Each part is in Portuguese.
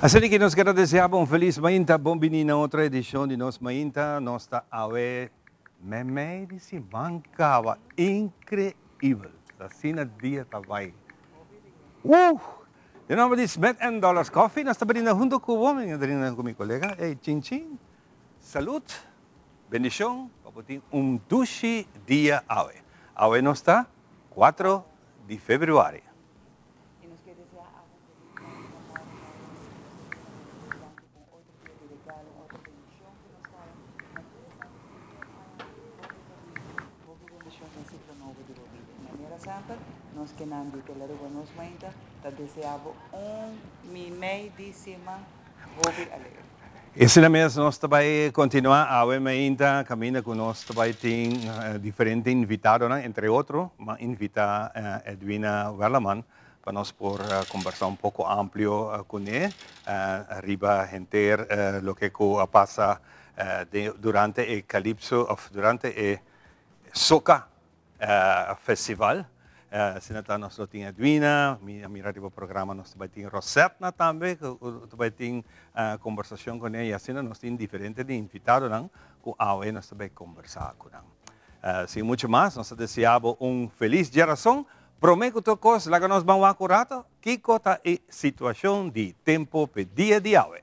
Assim que nós queremos desejar um feliz Mainta, bom vinho na outra edição de Nos Mainta, nossa awe meme de se mancava, incrível, assim na dia também. De nome de Smith and Dollars Coffee, nós estamos junto com o homem, com meu colega, Chin Chin, saúde, bendição, para duche dia awe. Awe nós está 4 de fevereiro. Nós que não temos buenos mainta, te deseamos mimedíssima hobby alegre. Esse mês nós também continuar a ainda caminha com nós também tem diferentes invitados, né? Entre outros, uma invita Edwina Werleman para nós por conversar um pouco amplio com ele, arriba entender o que passa durante o Calypso, durante o Soca Festival. Sinata nós temos Edwina, mirati o programa nós também temos Rosetta também, também tem conversação com ela, e assim nós temos diferentes invitados, com a nós também conversar com ela. Sem muito mais, nós desejamos feliz geração. Prometo que todos lá que nós vamos a curato, que cota é situação de tempo per dia de hoje.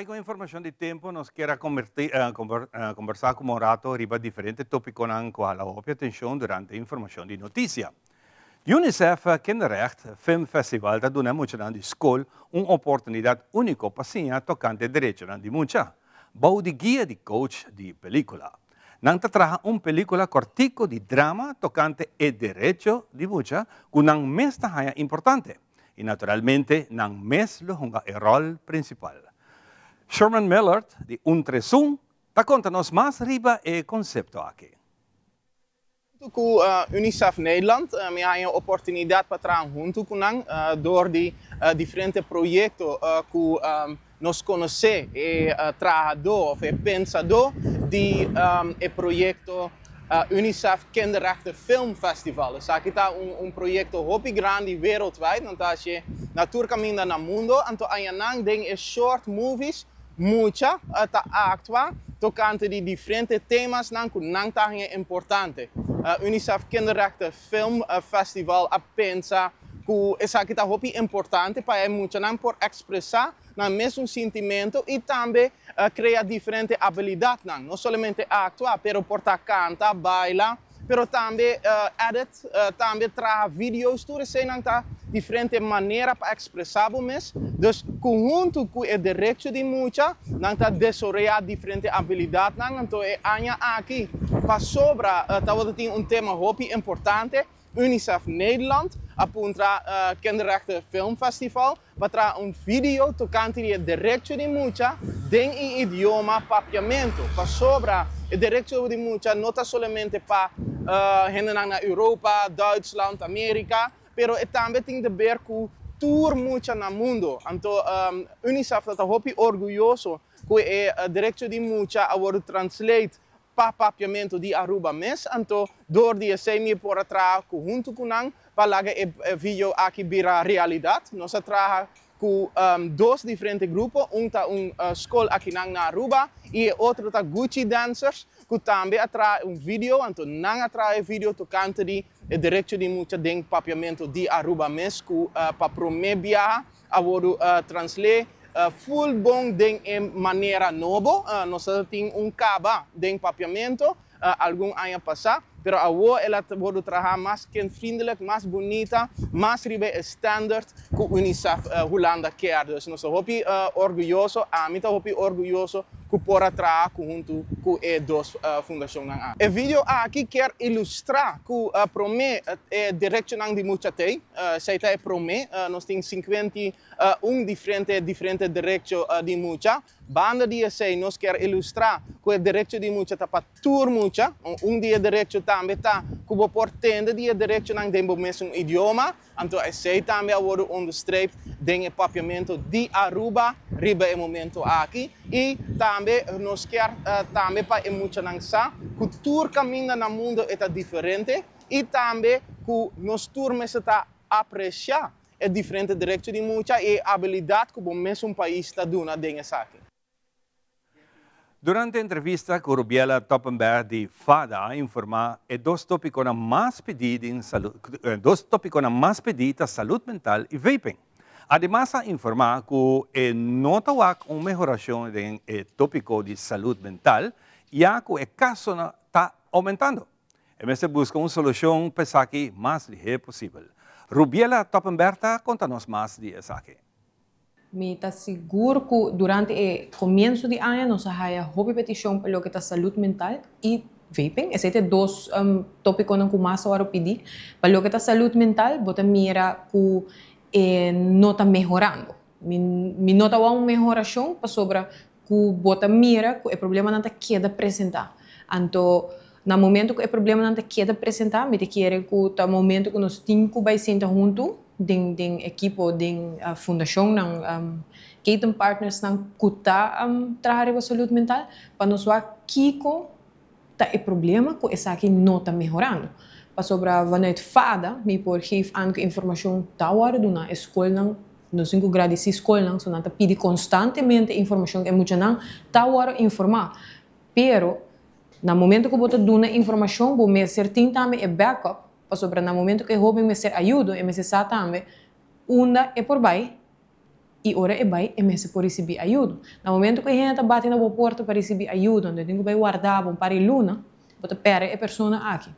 Com informação de tempo, nós queremos conversar com o Morato sobre diferentes tópicos com a óbvia atenção durante a informação de notícia. UNICEF Kinderrecht Film Festival está dando muito na escola uma oportunidade única para tocante direito de muita. Bau de guia de coach de película. Nanta traja película cortico de drama tocante o direito de muita, com uma mesta importante. E naturalmente, não mes lo hunga o rol principal. Sherman Millard, de Untresum, está contando-nos mais riba o conceito aqui. Com a UNICEF Nederland, we hebben een opportuniteit para trabalhar junto com nós, door die diferentes projetos que nós conhecemos e trabalhador of pensador de projeto UNICEF Kinderrechten Film Festival. Dus aqui está projeto muito grande wereldwijd, want als je naartoe caminha no mundo, então aí ding is short movies, muita ta actua, tocante de diferentes temas que não são importantes. UNICEF Kinderrechten Film Festival a pensa que isso aqui está muito importante para muito não por expressar o mesmo sentimento e também criar diferentes habilidades, não somente actuar, mas portar canta, bailar, mas também edit, também trazer vídeos, tudo isso está diferente maneira para expressar o mesmo. Então, conjunto com o direito de muita, não está desenvolver diferentes habilidades, então é aqui para sobra, talvez tenha tema muito importante. UNICEF Nederland apunta Kinderrechten Film Festival para vídeo tocante o direito de muita em idioma papiamento. Para sobra o direito de muita não está somente para gente na Europa, Duitsland, América, mas também tem a ver com tour muita no mundo. Então, UNICEF está muito orgulhoso que o direito de muita a ser translate papiamento de Aruba mes, então door die semi por atrás junto com nang para que o vídeo aqui vira realidade. Nós trabalhamos com dois diferentes grupos, tá escola aqui na Aruba e outro tá Gucci Dancers, que também atrai vídeo, então não atrai vídeo tocante de o direito de muita den papiamento de Aruba mesmo para promebia a vodo translate full bom den maneira novo nós tem caba den papiamento algum ano passar pero agora ela pode trabalhar mais kindvriendelijk, mais bonita, mais ribe standard que UNICEF Holanda quer. Dus nós somos orgulhoso, a mim estou orgulhoso que por trabalhar junto com a dos fundação na. O vídeo aqui quer ilustrar que promete a direção de muita tem, se é promete, nós temos 51 diferentes direções de muita. Banda dia sei nós quer ilustrar que a direção de muita tá para tour muita, dia direção também tá que o portende dia direção não tem o mesmo idioma, então sei também agora understreep den papiamento de Aruba riba é momento aqui e também nós quer também para muita não sa que tour caminha no mundo é diferente e também que nós tour mesmo tá apreciar é diferente direção de muita e habilidade que o mesmo país está dando dessa aqui. Durante a entrevista com Rubiela Toppenberg de FADA, informa que dois tópicos mais pedidos saúde mental e vaping. Además, informa que nota uma melhoração no tópico de saúde mental, já que o caso está aumentando. E se busca uma solução para que mais ligeiro possível. Rubiela Toppenberg conta-nos mais disso aqui. Me está seguro que durante o começo do ano nós vamos petição para o que está saúde mental e vaping. Esses são dois tópicos que mais eu pedir. Para o que está saúde mental, você mira que não está melhorando. Me nota uma melhoração sobre que você mira que o problema não está queda apresentar. Então, no momento que o problema não está queda apresentar, me quer que no momento que nós temos que sentar junto den equipo den fundação ng Caton Partners ng kuta trabalhar com saúde mental para nós kiko tá é problema que essa aqui não está melhorando para sobre vanuit FADA me por geef aan que informação tá hora do na escola não nos 5 graus de escola não so nanta pede constantemente informação que muito não tá hora informar pero no momento que você dá informação você certinho também é backup para sobre no momento que eu me ser ajuda e me se sa também onda é por bai e ora é bai e me se por receber ajuda no momento que a gente bate na porta para receber ajuda onde tenho que guardar um par de luna você perde a pessoa aqui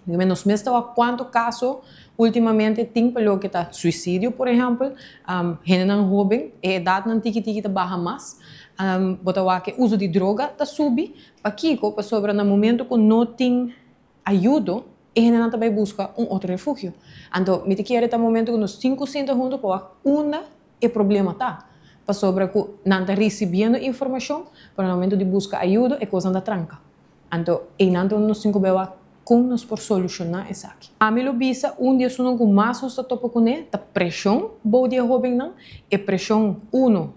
nós mesmo a quanto caso ultimamente tem pelo que está suicídio por exemplo gente não jovem e idade não tiki tá barra mais botar que uso de droga tá subi para kiko para sobre no momento que não tem ajuda e a gente também busca outro refúgio. Então, me quer no momento que nós 5 sentam juntos para onde o problema está. Para sobre que não está recebendo informação, para no momento de buscar ajuda, é coisa da tranca. Então, e não nós 5 beba como nós por solucionar isso aqui. A mim lo bisa dia sunon com mais nós topa com né, a pressão, bom dia jovem não, é pressão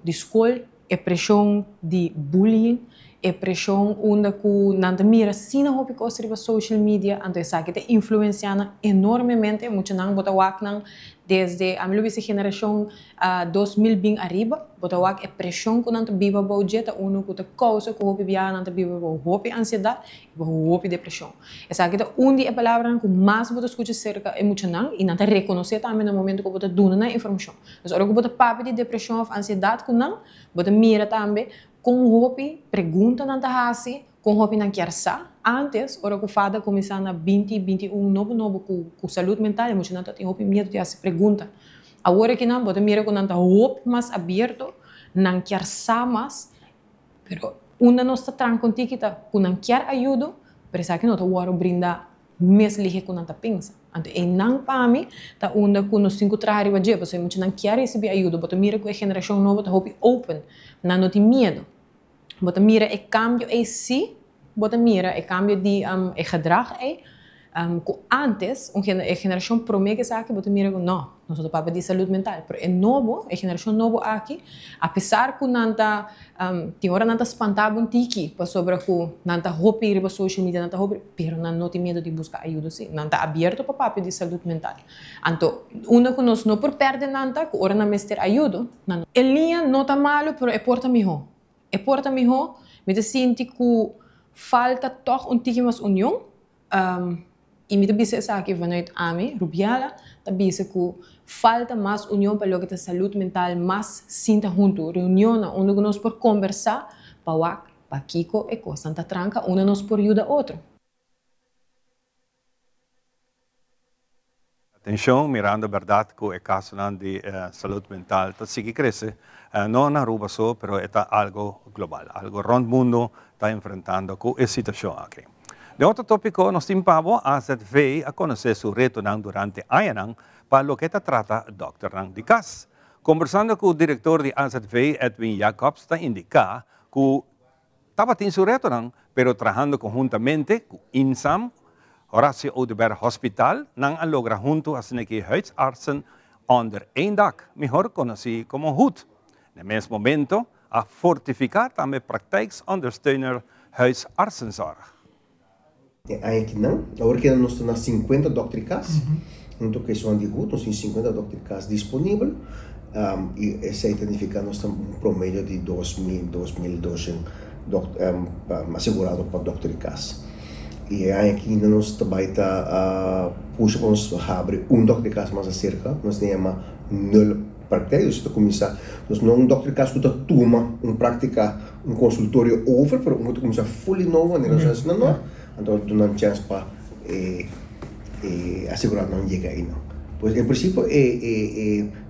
de escola, é pressão de bullying, é pressão onde que não mira se não houve coisa sobre social media, então essa aqui te influenciando enormemente, muito não bota wak não desde a minha geração 2020 arriba, bota wak é pressão que não viva budget, uno que te causa que houve via não viva houve ansiedade, houve depressão. Essa aqui te é a palavra que mais bota escuta cerca é muito não e não te reconhecer também no momento que bota dona na informação. Então, hora que bota papo de depressão ou ansiedade que não, bota mira também com hopi pergunta não tá assim com hopi não quer sa antes ora que fada começar na 20 21 novo com saúde mental muito não tem hopi medo de se pergunta agora que não bota mira com não tá hopi mais aberto não quer sa mais pero uma não está tranquilo que tá com não quer ajuda parece que não tá o brinda mes lige com não tá pensa então e não para mim tá onda com nos 5 trabalhos vai dia você muito não quer receber ajuda bota mira com a geração nova tá hopi open não tem medo bota mira e cambio e si bota mira e cambio de e gedrag e antes a geração promete que bota mira que não nós estamos para de saúde mental pero é novo a geração novo aqui apesar que nanta tem hora nanta espantado um tiki para sobre que nanta hopi ir para social media nanta hopi pero não tem medo de buscar ajuda sim nanta aberto para papo de saúde mental então uma que nós não por perder nanta que hora na mestre ajuda não linha não está malo pero é porta melhor e porta melhor, me sinto que falta toch um tique mais união, E me também se aqui vanuit AMI, Rubiala, também se que falta mais união para lo que a saúde mental mais sinta junto, reunião onde nós por conversar, para Kiko e com Santa Tranca, onde nós por ajudar outro. Atenção, mirando a verdade que o caso de saúde mental está sigue crece, não na Aruba só, pero é algo global, algo rond mundo está enfrentando com essa situação aqui. De outro tópico, nós temos a AZV a conhecer seu reto durante anos para o que trata Dr. de Cas. Conversando com o diretor de AZV, Edwin Jacobs, está indicar que estava tendo seu reto, pero trabalhando conjuntamente com INSAM, Horacio Odeberg Hospital, nang ang logra junto a sineke huisartsen onder één dak, mejor conocido como HUD. En het mesmo momento, a fortificar também praktijksondersteuner huisartsenzorg. Aqui não, agora que nós temos 50 doctricas, então que são de HUD, nós temos 50 doctricas disponíveis, e essa identifica nós temos promédio de 2.200 assegurado para doctricas. E aqui ainda nós também puxa para nós abrir doctricas mais acerca, nós temos nul praktijk, dus começar, nós não doctricas que toma prática consultório over, pero nós começar fully novo, né, nós não, então não chance para assegurar não chega aí não. Pois em princípio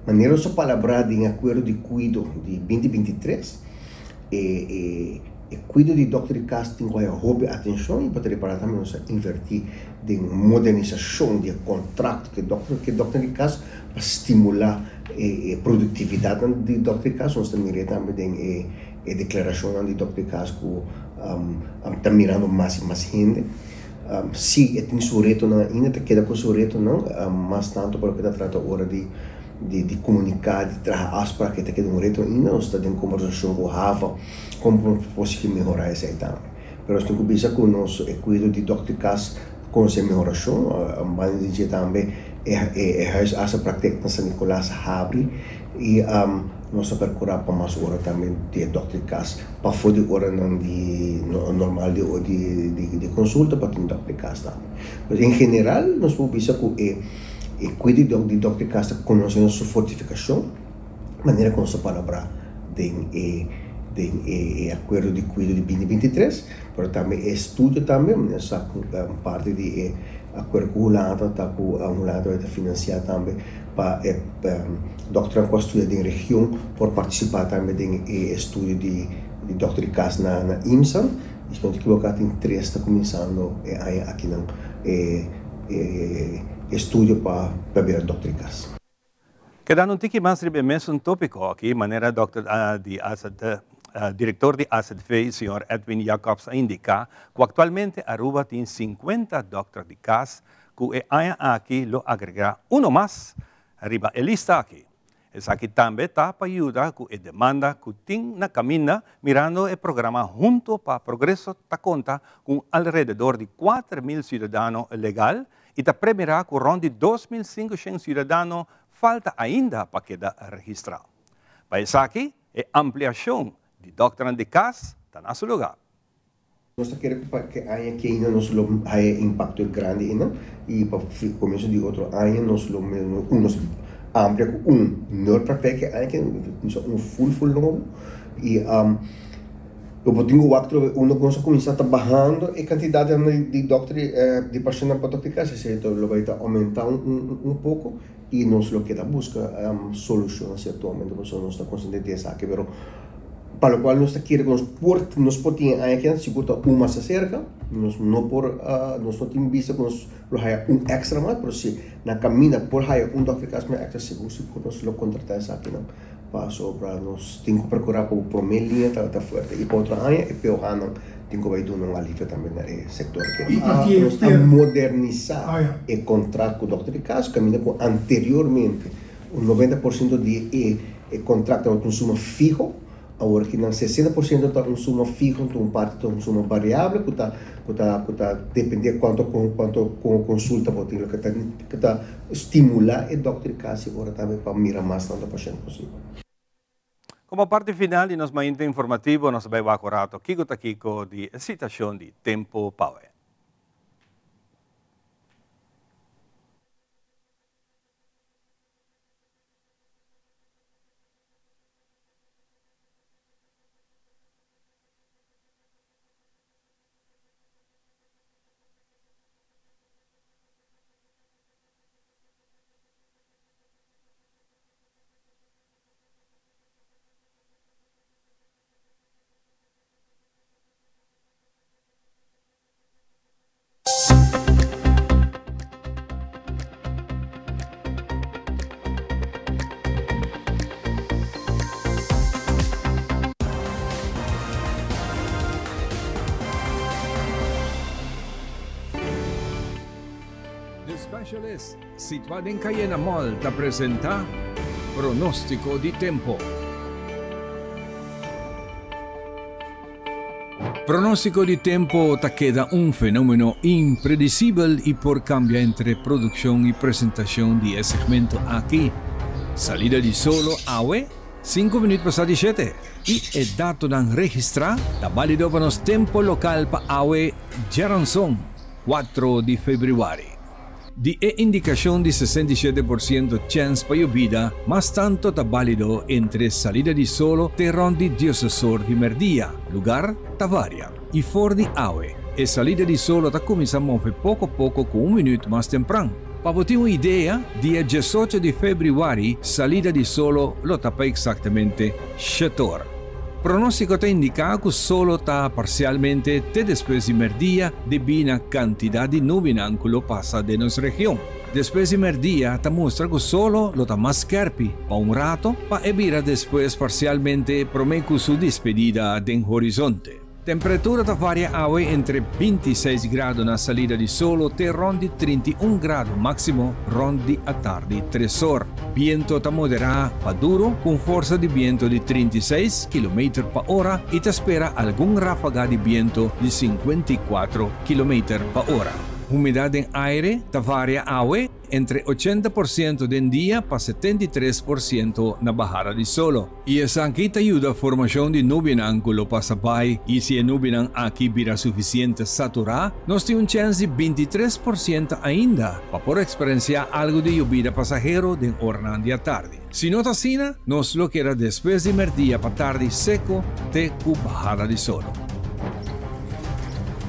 maneira só palavra em acordo de cuido de 2023 cuido de Dr. Cas tem que ter atenção e para preparar também nós invertir em modernização de contrato que Dr. Cas para estimular a produtividade de Dr. Cas, nós também também a declaração de Dr. Cas que está mirando mais gente. Se tem seu reto ainda queda com seu reto não, mas tanto porque está tratando agora de comunicar, de trazer para que tenha um reto ainda, nós estamos em conversação com o Rafa, como possível melhorar essa etapa. Mas nós temos que pensar que o nosso cuidado de Dr. Cas com essa melhoração, vamos dizer também, essa prática na São Nicolás abre e nós procurar para mais hora também de Dr. Cas, para fora de hora normal de consulta para ter Dr. Cas também. Mas em geral, nós podemos pensar que cuidado de Dr. Cas conhecendo sua fortificação, maneira como se palavra de acordo de cuidado de 2023, mas também estudo também, nessa parte de acordo com o Holanda, vai financiar também para doutor com estudo de região, por participar também do estudo de Dr. Cas na IMSA, e se não equivocar, tem 3 está começando aqui no estudo para ver Dr. Cas. Quedando um tique mais sobre o mesmo tópico aqui, maneira diretor de AZV, Sr. Edwin Jacobs, indica que atualmente Aruba tem 50 Dr. de Cas, que aqui lo agregará uno mais, arriba a lista aqui. Essa aqui também está para ajudar com a demanda que tem na caminha, mirando o programa Junto para Progresso, está conta com alrededor de 4.000 cidadãos legais e está premiará com rond de 2.500 cidadãos falta ainda para quedar registrado. Para isso aqui, a ampliação de Dr. de Cas está no seu lugar. Nós queremos que aqui ainda nós há impacto grande ainda e para o começo de outro ano nós amplia com não pratica aqui full novo e eu tenho o coisa começar a trabalhando e quantidade de de personas para Dr. Cas então vai aumentar pouco e nós lo que da busca soluções atualmente nós está consciente dessa aqui, pero para o qual nós queremos nos podemos aqui seguro uma se acerca nós não temos vista que nós lo haya extra mais, pero se na caminha por haya Dr. Cas mais extra seguro nós lo contratar essa aqui não passo para nós temos que procurar para o primeira linha tá forte e para outra área e pior ano temos que vai dar um alívio também no setor que nós modernizar o contrato com o Dr. Cas caminha com anteriormente 90% de contrato no consumo fijo. Agora que 60% está consumo fijo, então parte do consumo variável, que está depende quanto consulta pode ter, que está estimular o Dr. Cas agora também para mirar mais tanto paciente possível. Como parte final de nosso momento informativo, nós vamos agora a Kiko de situação de Tempo Power. Nacionales, situado en Cayena Mall, te presenta Pronóstico di Tempo. Pronóstico di tempo te queda un fenómeno impredecible y por cambia entre producción y presentación de segmento aquí. Salida di solo AWE, 5 minutos passati 7. Y el dato dan registra, está válido para los tempo local pa AWE Geranson, 4 de febbraio. Di indicación de 67% chance pa lluvia, más tanto está válido entre salida di solo terrón di diocesor di merdia, lugar ta varia. Y for di AWE, e salida di solo ta comienza a mover poco a poco con 1 minuto más temprano. Para ter una idea, dia 18 de febbraio, salida di solo lo tapa exactamente 7 horas. Pronóstico te indica que solo está parcialmente te después de merdia debido a cantidad de nube ángulo pasa de nuestra región. Después de merdia te muestra que solo lo está más scarpi pa un rato pa evira después parcialmente promecu su despedida del horizonte. Temperatura ta varia AWE entre 26 grados na salida di solo te rondi 31 grados máximo rondi a tardi 3 horas. Viento ta modera pa duro con forza di viento di 36 km per ora e te spera algún ráfaga di viento di 54 km per ora. Humedad en aire ta varia AWE entre 80% del día pa 73% na bajada di solo. Y esa aquí te ayuda a formación de nube en ángulo pa sabay y si el nube en aquí vira suficiente saturada, nos tiene un chance de 23% ainda pa por experienciar algo de lluvia pasajero de hora de tarde. Si no tasina, nos lo queda después de merdia pa tarde seco te cu bajada di solo.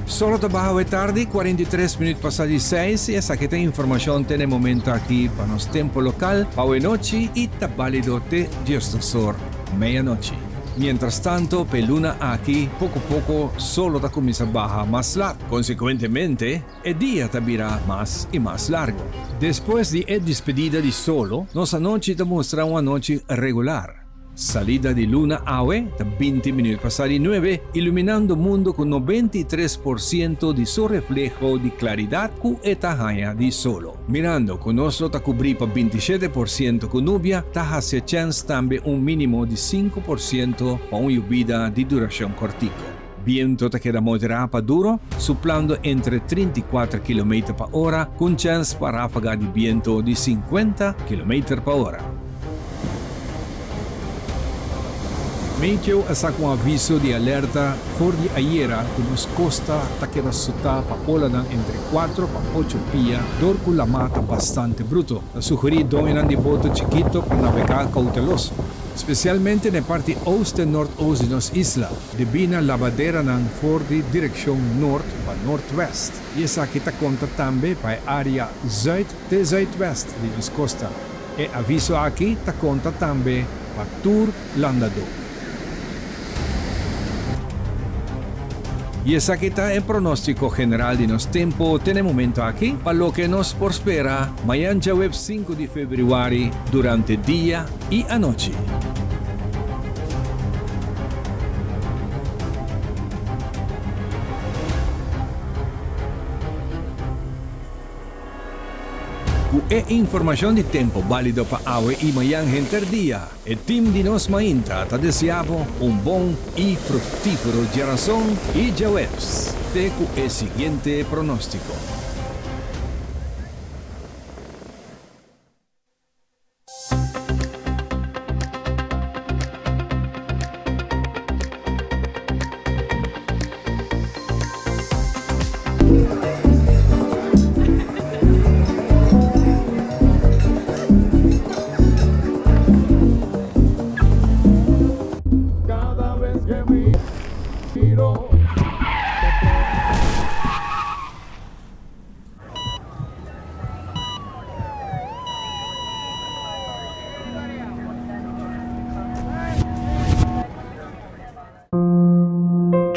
Solo trabajo de tarde, 43 minutos pasados 6 y esa que te información tiene momento aquí para los tiempo local, para noche y está válido de diostosor medianoche. Mientras tanto, peluna aquí, poco a poco, solo te comienza a bajar más largo. Consecuentemente, el día te virá más y más largo. Después de la despedida de solo, nuestra noche te muestra una noche regular. Salida di luna AWE da 20 minutos passati 9, iluminando il mondo con 93% di suo reflejo di claridad cu etajaya di solo. Mirando con nostro ta cubri pa 27% con nubia, ta hace chance también un mínimo di 5% pa un lluvia di duración cortico. Viento te queda moderado pa duro, soplando entre 34 km per ora, con chance pa ráfaga di viento di 50 km per ora. Meteo asa com aviso de alerta for de ayer que nos costa ta queda suta pa olanan entre 4 pa 8 pia, dor con la mata bastante bruto. La sugerí dominan de boto chiquito para navegar cauteloso. Especialmente na parte oeste nordoeste de nos isla, debina lavadera nan for de direction north pa northwest. E essa aqui ta conta também pa área zuid de zuidwest de nos costa. E aviso aqui ta conta também pa Tour Landado. Y esa aquí está el pronóstico general de nos tiempo. Tenemos momento aquí para lo que nos prospera mañana web 5 de febbraio durante día y anoche. E información de tempo válido para AWE y mañana día. El team de nos mainta te deseamos un buen y fructífero geración y jawebs. Tecu el siguiente pronóstico.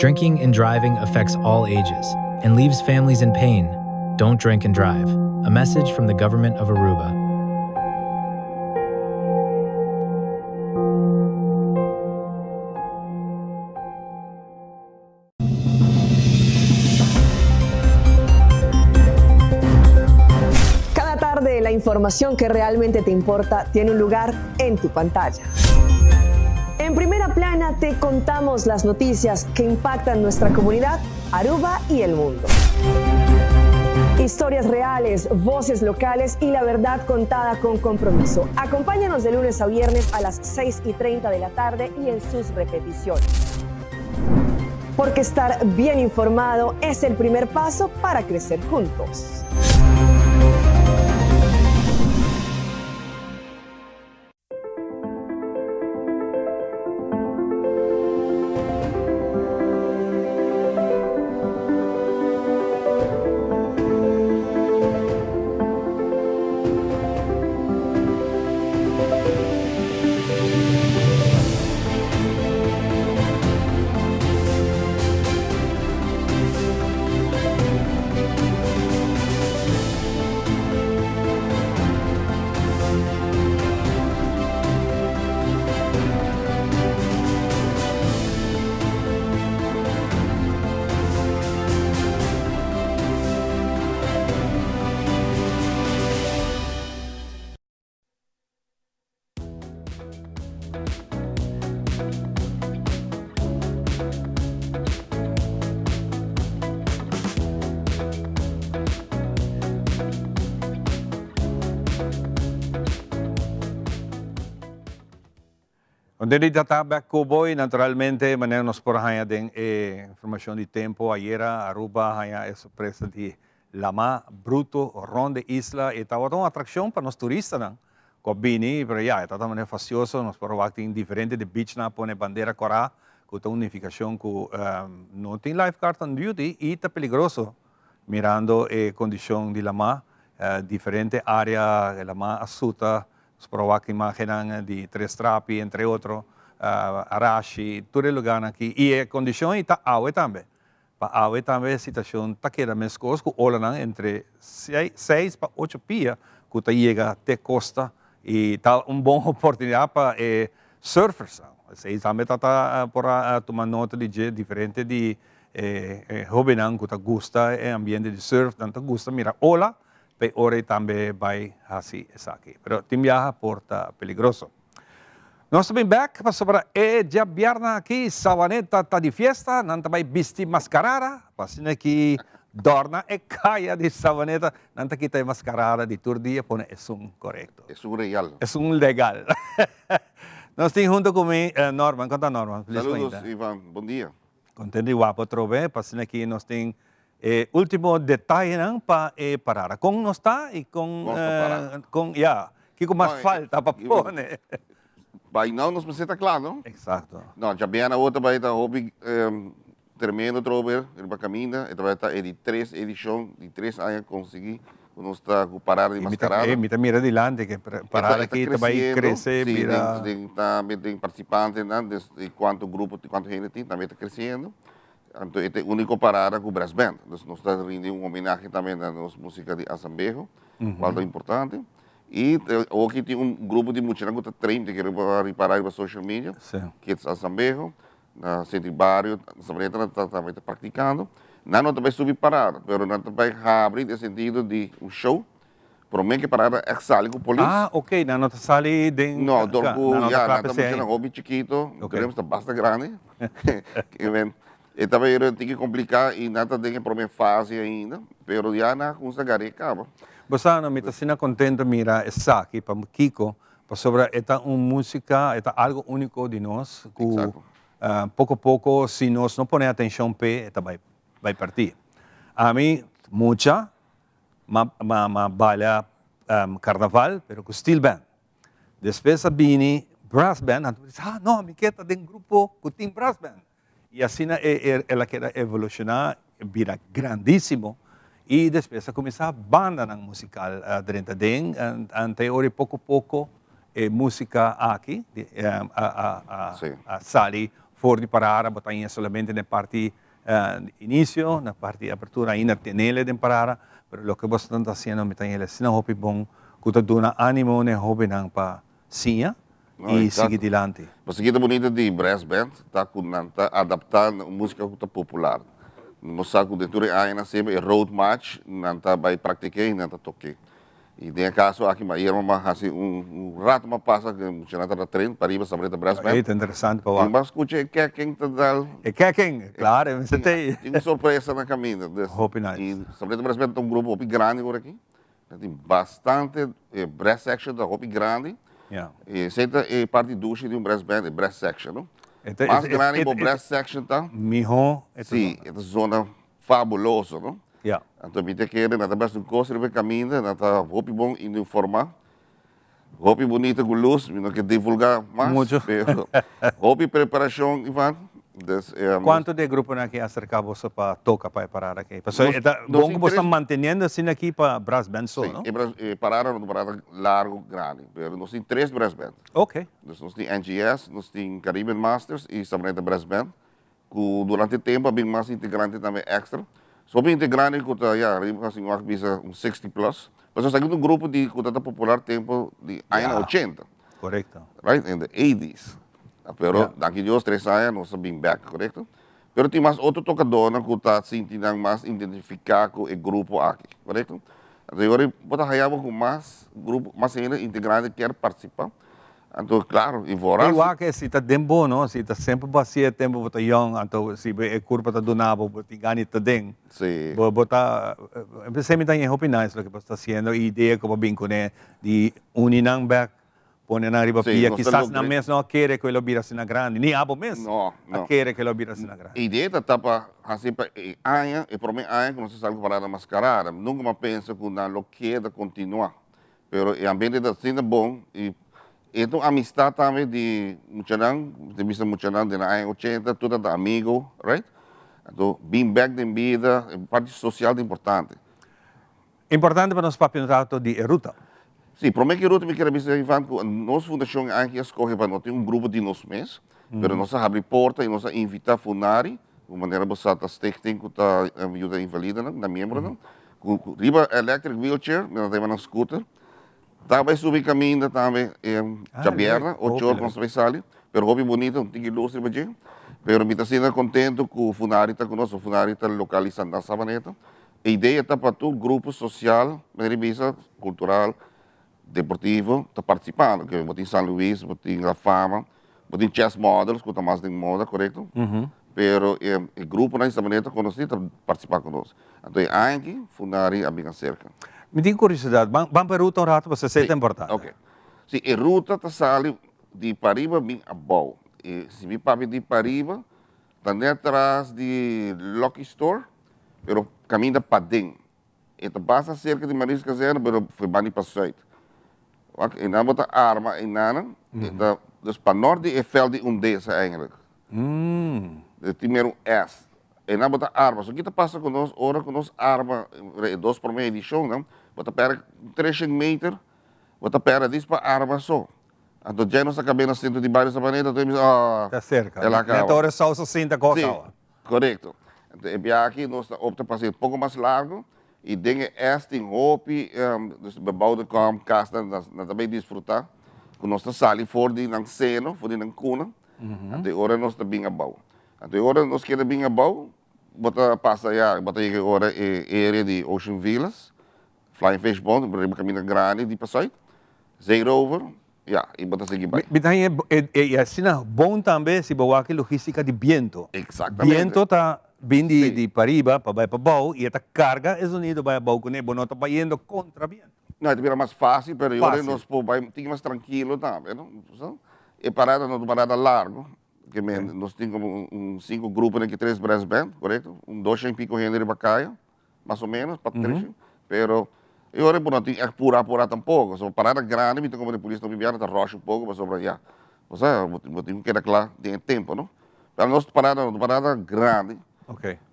Drinking and driving affects all ages and leaves families in pain. Don't drink and drive. A message from the government of Aruba. la información que realmente te importa tiene un lugar en tu pantalla. En Primera Plana te contamos las noticias que impactan nuestra comunidad, Aruba y el mundo. Historias reales, voces locales y la verdad contada con compromiso. Acompáñanos de lunes a viernes a las 6:30 de la tarde y en sus repeticiones. Porque estar bien informado es el primer paso para crecer juntos. Onde data Cowboy, naturalmente, maneira nos por hanya den informação de tempo, ayer Aruba hanya é surpresa de Lama Bruto, Ronde Isla, e estava uma atração para nós turistas, não? Cobini, pero já, está também facioso, nós por aqui diferente de beach na pone bandeira corá, com a unificação com não tem lifeguard on duty e está perigoso, mirando a condição de Lama, diferente área, Lama Asuta, por aqui imaginan de Tres Trapi, entre outros, Arashi, todo lugar aqui. E a condição está água também. Para água também a situação está querendo mais coisa, com ola entre 6 para 8 pias, que está chega até costa, e está uma boa oportunidade para surfers. Você também está por tomar nota de diferente de jovem que gosta do ambiente de surf, tanto gosta mira ola, pe ora também vai assim essa aqui. Pero tem viaja porta peligroso. Nós estamos back para sobre dia viernes aqui, Savaneta está de fiesta, não também vestir mascarada, para que dorna e caia de Savaneta, não está aqui mascarada de todo dia, pone é correto. É real. É legal. Nós temos junto comigo Norman, conta Norman. Saludos, Ivan, bom dia. Contente e guapo trove, para que nós temos último detalhe para parar. Com nós está e com que mais falta para pôr, né? Vai não nos precisa claro, não? Exato. Não, já bem a outra vai estar hobby tremendo trove, ele vai caminhar, ele vai estar de 3 edição, de 3 anos conseguir nós está com parar de mascarada. Mira adiante que parar aqui vai crescer, mira. Tem participantes, de quanto grupo, de quanto gente tem, também está crescendo. Então, este é o único parada com o Brass Band. Nós estamos rendendo homenagem também à nossa música de Azambejo, qual é importante. E aqui tem grupo de música que está treinando, que reparar para social media, que é Azambejo, na Centro Barrio, na também está praticando. Não também subir parada, mas não também abrir no sentido de show. Por mim que parada é sale com a polícia. Ah, ok, não está sale de... Não, dorco, já, não está fazendo hobby chiquito, queremos estar bastante grande. E também tem que complicar e nada tem que problema fácil ainda, mas já na coisa acaba. Você não me está sendo contente mira essa aqui para Kiko, para sobre esta música, esta algo único de nós, que pouco a pouco se nós não põe atenção pe, esta vai partir. A mim muita baila carnaval, pero com steel band. Depois a Bini brass band, não, me queda de grupo que tem brass band. E assim ela quer evolucionar, vira grandíssimo. E depois começar a banda musical dentro dele. Até hoje, pouco a pouco, música aqui, a sali fora de parar, botar somente na parte início, na parte de abertura, ainda tem ele de parar. Mas o que você está fazendo, me tem ele assim, um hobby bom, que está dando ânimo, né, hobby não para sim. E seguir adiante. Mas aqui é bonito de brass band, está adaptando música popular. Nós sabemos que dentro da área sempre é road march, não está vai praticar e não está tocar. E tem caso aqui, mas era assim, rato uma passa que mencionava da trem, para ir para Brass Band. Eita, interessante pa E wa. mas escute que quem tá dal. E quem? Claro, você tem. Tem uma surpresa na caminho. Hope nice. E Sabreta Brass Band tem um grupo grande agora aqui. Tem bastante brass section da Hope grande. Yeah. E senta é parte ducha de um brass band, é brass section, não? Então, Mais grande o brass section tá? Mijo, Sim, é uma zona fabulosa, não? Yeah. Então, me que na tabela do costo de caminho, na tá roupa bom e informar. Roupa bonita com luz, não quer divulgar mais. Muito. Roupa preparação, Ivan. Quanto de grupo aqui acerca você para tocar para parar aqui? Pessoal, Nós bom que você está mantendo assim aqui para brass band só, sim, não? pararam numa parada largo, grande. Mas nós temos 3 brass band. Ok. Nós temos NGS, nós temos Caribbean Masters e Sabreta Brass Band. Que durante o tempo, bem mais integrante também extra. Só bem integrante, que está, assim, um 60 plus. Mas nós temos um grupo de que está popular tempo de anos 80. Correcto. Right? In the 80s. Pero, daqui de 3 anos, nós estamos back, correto? Pero tem mais outro tocador que está sentindo mais identificar com o grupo aqui, correto? Então, agora, pode hayar com mais grupo, mais ainda integrante que quer participar. Então, claro, e fora. Igual que se está tempo, não? Se está sempre bacia tempo, você young, então se a curva está do nabo, você ganha também. Sim. Bota, empecé a me hope nice lo que está haciendo, ideia que bem com de uninang back, pone na riba pia, quizás na mes não quer que ele vira na grande, ni abo mes. Não, não. Quer que ele vira na grande. A ideia está para assim para aia, e para mim aia que não se algo para mascarada, nunca me penso que não lo queda continuar. Pero o ambiente está sendo bom e então, a amistade também de Muchanang, de vista Muchanang, de na 80, tudo é amigo, right? Então, being back de vida, parte social é importante. Importante para nós papinhar de ruta. Sim, para mim que ruta me quero dizer, Ivan, que nossa fundação aqui escolhe para nós ter um grupo de nós mesmos, mas nós abrir porta e nós invitar funari, de maneira que você está stichting, que está ajuda invalida, na membro, com riba electric wheelchair, nós temos um scooter. Também subi caminho também Jaberna, 8 horas com você sali, pero hobby bonito, tem que luz para gente. Pero me está sendo contente que o funari está conosco, o funari está localizado na Sabaneta. A ideia está para todo grupo social, revista cultural, deportivo, está participando, que botem São Luís, botem La Fama, botem Chess Models, que está mais de moda, correto? Pero o grupo na Sabaneta conosco está participando conosco. Então, aqui, funari a bem cerca. Me tem curiosidade, vamos para a ruta um rato, você sei que é importante. Ok. Sim, a ruta está saindo de Pariba bem abaixo. Se me papi de Pariba, está atrás de Lucky Store, pero caminha para dentro. Então passa cerca de Maris Casero, pero foi bani para o e não bota arma e nada. Então, para norte é fel de dessa eigenlijk. De primeiro S. E não bota arma. Só que está passa conosco, ora conosco arma, 2 por meia edição, não? Bota pera 3 meter, bota pera disso para arma só. Então já não acabei no centro de bairro da planeta, então está cerca. Ela acaba. Então é só 60 coca. Sim, correto. Então aqui nós opta para ser um pouco mais largo e dengue este em hope, dus bebouwde kam kasta na também desfrutar. Com nossa sala for de nang seno, for de nang kuna. Então agora nós está bem abaixo. Então agora nós queremos bem abaixo, bota passa já, bota aí agora a área de Ocean Villas. Flying Fish Bond, um caminho grande de passagem, Zero Over, e bota seguir bem. E assim, bom também se boa que logística de viento. Exatamente. Viento está vindo de Pariba para baixo e esta carga é unido para baixo, né? Não está indo contra viento. Não, é mais fácil, mas agora nós podemos mais tranquilo também, não? E parada não parada largo, que nós temos como 5 grupos aqui, 3 brass band, correto? 2 e pico gente de bacaia, mais ou menos, para 3, pero eu olhei por não tem apurar tampouco, só parada grande, então como a polícia não viviana, está rocha pouco, mas sobre já, você tem que claro, tem tempo, não? Para nós parada grande,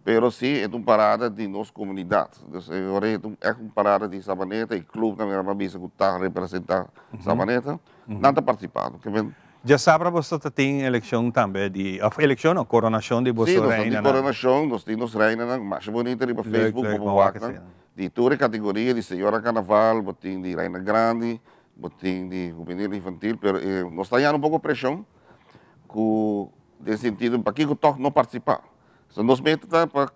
pero sim é uma parada de nossa comunidade, então eu olhei é uma parada de Sabaneta e clube também é uma visa que está representar Sabaneta, não está participando, que vem. Já sabe você tem eleição também de eleição ou coronação de você reina? Sim, nós temos coronação, nós temos reina, mais bonita ali para Facebook, para WhatsApp. De toda a categoria de senhora carnaval, botim de reina grande, botim de juvenil infantil, pero nós estamos um pouco pressão, nesse sentido, para que o toque não participar. Então, nós metemos para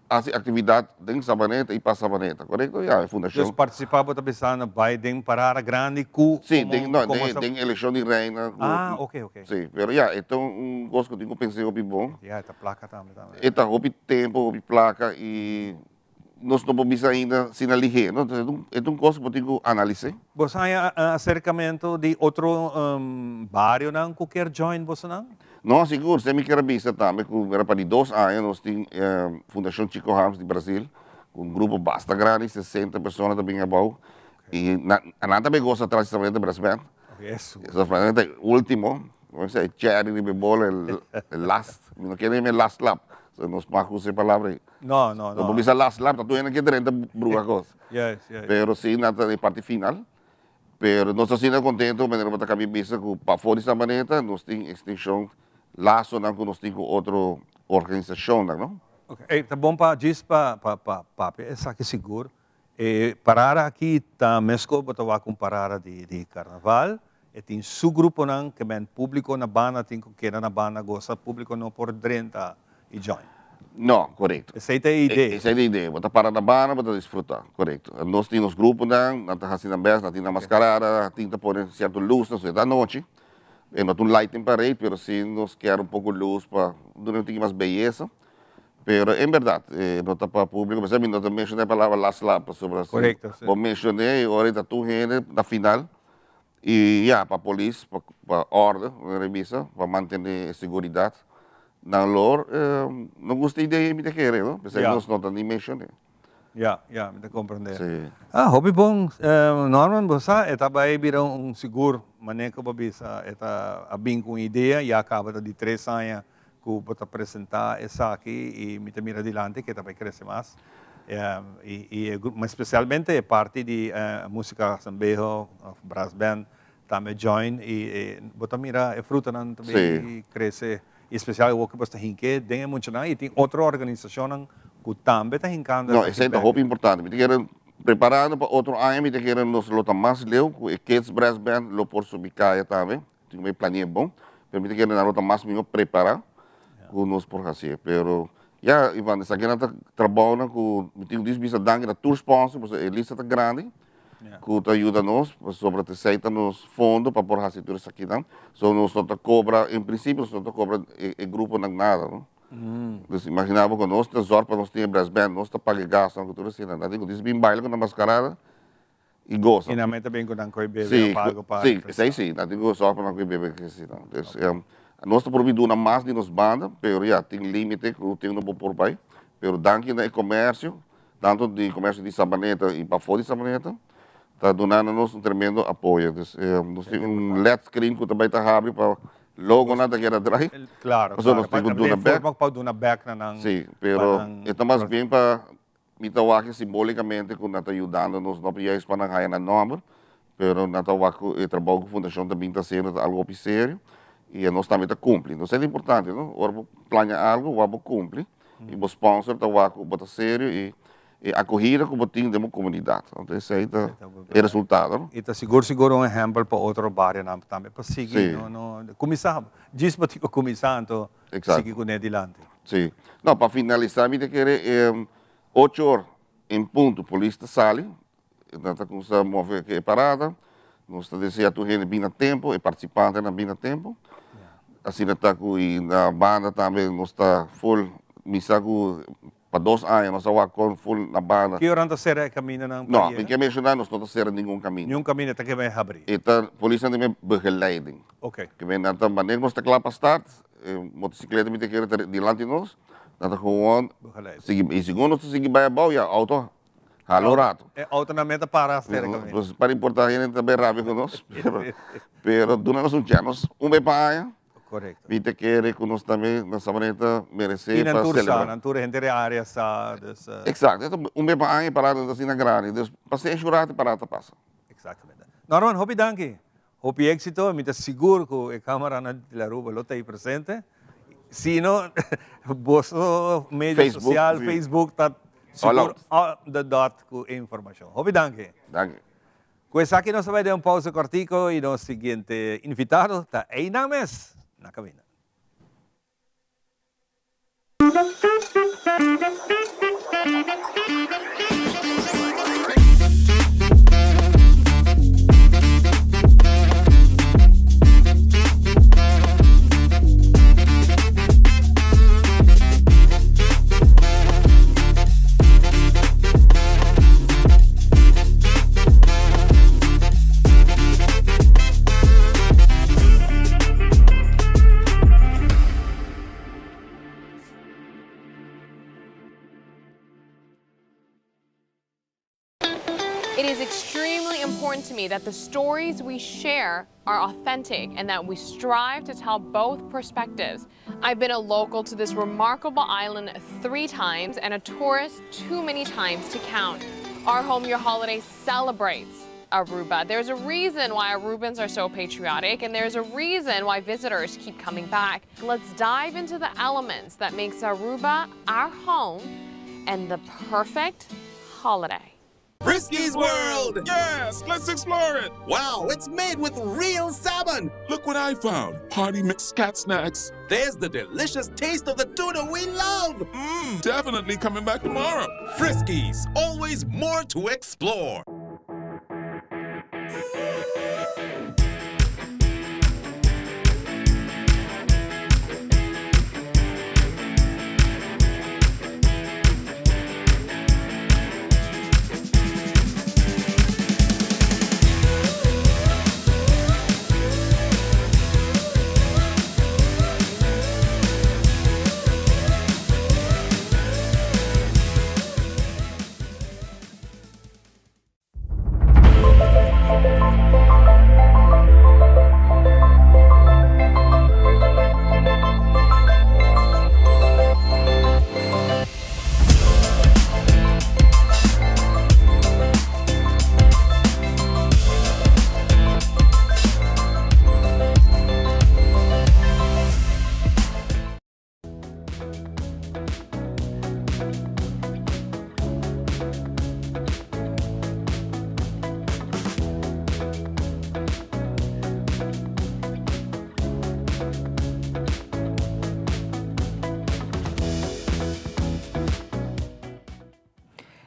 hace actividad en Sabaneta y para Sabaneta, ¿correcto? Ya, fundación. Dus participava também na Biden Parada Grande cu Sí, como en elección de reina. Ah, ok. Sí, pero ya, esto es un gosto que tengo pensado que bom. Ja, esta placa também. Esta hopi tempo, hopi placa e nós não podemos ainda sinalizar, não? É um gosto que tenho analisar. Você tem acercamento de outro barrio não qualquer join você não? Não, seguro, você me quer vista também, que era para 2 anos, nós temos Fundação Chico Ramos de Brasil, um grupo bastante grande, 60 pessoas também abaixo. E nada também gosta de trazer de Brasil. Isso. Essa é o último, vamos dizer, cherry de bola, el last, não quero nem last lap. Nós marcamos essa palavra aí. Não. Não podemos last lap, tu ainda que drenta bruga coisa. Yes. Pero sim, nada de parte final. Pero nós estamos contentos, mas nós estamos vista que para fora dessa maneira, nós temos extensão laço não que nós temos outra organização, não? Ok, tá bom para diz papi, essa que seguro. Parar aqui tá mesco botawa com parada de carnaval. E tem su grupo não que men público na banda tem que na banda gosta público não por 30 e join. Não, correto. Essa é a ideia. Essa é a ideia. Botar para na banda, botar desfrutar, correto. Nós temos grupos não, nós estamos fazendo bem, nós temos mascarada, temos por certo luz, nós da noite. Não tem lighting parede, mas sim nós queremos pouco luz para durante mais beleza. Pero em verdade, não está para público, mas eu não mencionei a palavra las lapas sobre assim. Correto. Eu mencionei, agora tu gente na final. E para a polícia, para a ordem, revisa, para manter a segurança. Na lor, não gostei de me querer, não? Porque nós não nem mencionei. Me compreender. Sim. Hobby bom, Norman, você estava aí virou seguro, maneira para bisa, está bem com ideia e acaba de 3 anos que você apresentar essa aqui e me mira adiante que também cresce mais. Mas especialmente a parte de música sambejo, brass band, também join e você mira a fruta também cresce. Especial o que você hinke, tem muito não e tem outra organização que também está hincando. Não, isso é muito importante. Me querem preparando para outro ano, me querem nos lutar mais leu, o Kids Brass Band, lo por subicaia também, tem um plano bom, mas me querem na luta mais me preparar, com nós por fazer. Pero já Ivan, essa aqui não trabalha com, me tenho dito bisa danke na tour sponsor, porque a lista está grande. Que ajuda nós, sobre a aceita nos fundos para por fazer tudo isso aqui, não? Só nós não cobra, em princípio, nós não cobra o grupo não nada, não? Então, imaginava que nós, tesouro para nós ter Brass Band, nós está pagando gasto, não, tudo assim, não? Digo, diz bem baile com a mascarada e gosta. E na mente bem com a coi bebê, pago para. Sim, não digo só para não coi bebê que assim, não. Nós está proibido na mais de nos banda, pero já tem limite que tem no por pai, pero danke no comércio, tanto de comércio de Sabaneta e para fora de Sabaneta. Está dando-nos tremendo apoio. Nós temos LED screen que também está aberto para logo nada que era atrás. Claro, para dar back na sim, pero está mais bem para me tawaque simbolicamente que está ajudando-nos não para para não ganhar na número, pero na tawaque o trabalho com a fundação também está sendo algo sério e nós também está cumprindo. Isso é importante, não? Ora planear algo, vamos cumprir e o sponsor tawaque está sério e acolhida como tem de uma comunidade. Então, esse aí é o resultado. E está seguro um exemplo para outro bairro também, para seguir. Começar, diz para ti começar, então, seguir com ele adiante. Sim. Não, para finalizar, me querer 8 horas em ponto, a polícia sai, nós estamos a mover aqui parada, nós estamos a dizer a tua gente bem a tempo, e participante bem a tempo. Assim, na banda também, nós estamos full, missa para 2 anos, nós estamos com full na banda. Que hora será caminho não? Não, porque mencionar, nós não será nenhum caminho. Nenhum caminho até que vai abrir. E a polícia também begeleiding. Ok. Que vem na maneira nós está claro para start, motocicleta me tem que ir diante de nós, nós gewoon, e segundo nós seguimos para a já auto, halorato. É autonomamente para a será caminho. Para importar, a gente também rápido com nós, pero durante nós anos, bem para correto. E te quer que nós também, nessa maneira, merecer para celebrar. E na tour, entre áreas, sabe? Exato. Então, para parada assim na grande. Então, passei a chorar, parada passa. Exatamente. Norman, hopi danke. Hopi éxito, me seguro que a câmera na Laruba lo está aí presente. Se não, vosso meio social, Facebook, está seguro the dot com informação. Hopi danke. Danke. Pues aqui nós vamos dar um pausa cortico e nosso seguinte invitado está aí na mesa. Na cabina. It is extremely important to me that the stories we share are authentic and that we strive to tell both perspectives. I've been a local to this remarkable island 3 times and a tourist too many times to count. Our Home Your Holiday celebrates Aruba. There's a reason why Arubans are so patriotic, and there's a reason why visitors keep coming back. Let's dive into the elements that makes Aruba our home and the perfect holiday. Frisky's World! Yes, let's explore it! Wow, it's made with real salmon! Look what I found! Party mixed cat snacks. There's the delicious taste of the tuna we love! Definitely coming back tomorrow. Frisky's, always more to explore.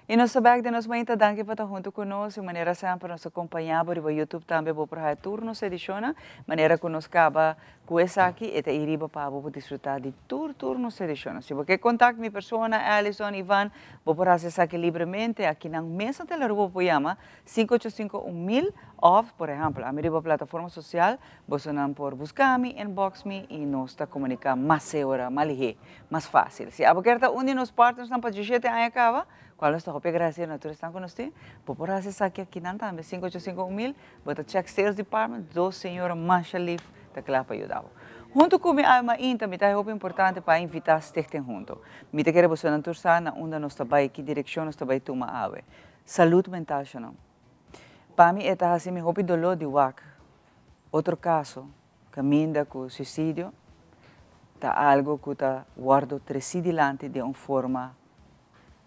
E nós sabemos que nós vamos estar aqui para junto conosco, de maneira sempre nos acompanhar por YouTube também, vou para turnos ediciona, maneira que nos acaba com essa aqui, e te iriba para vou desfrutar de turnos ediciona. Se você contact minha pessoa, Alison, Ivan, vou para acessar aqui livremente, aqui na mesa de la Aruba Puyama, 585-1000, off, por exemplo, a minha plataforma social, você não por buscar-me, inbox-me, e nós está comunicar mais segura, mais ligeiro, mais fácil. Se a boquerta onde nos partners não para dizer aí acaba, qual está a gracia natural estão com nós, vou por acessar aqui não também, 585-1000, vou check sales department, 2 senhora Masha Leaf, está claro para ajudar. Junto com minha alma íntima, me é importante para invitar a junto. Me quero você não torçar na onde nós trabalhamos, que direção nós trabalhamos tomar água. Saúde mental, não. Para mim, é assim, me hope dolor de WAC. Outro caso, caminha com suicídio, tá algo que está guardo tresidilante de uma forma,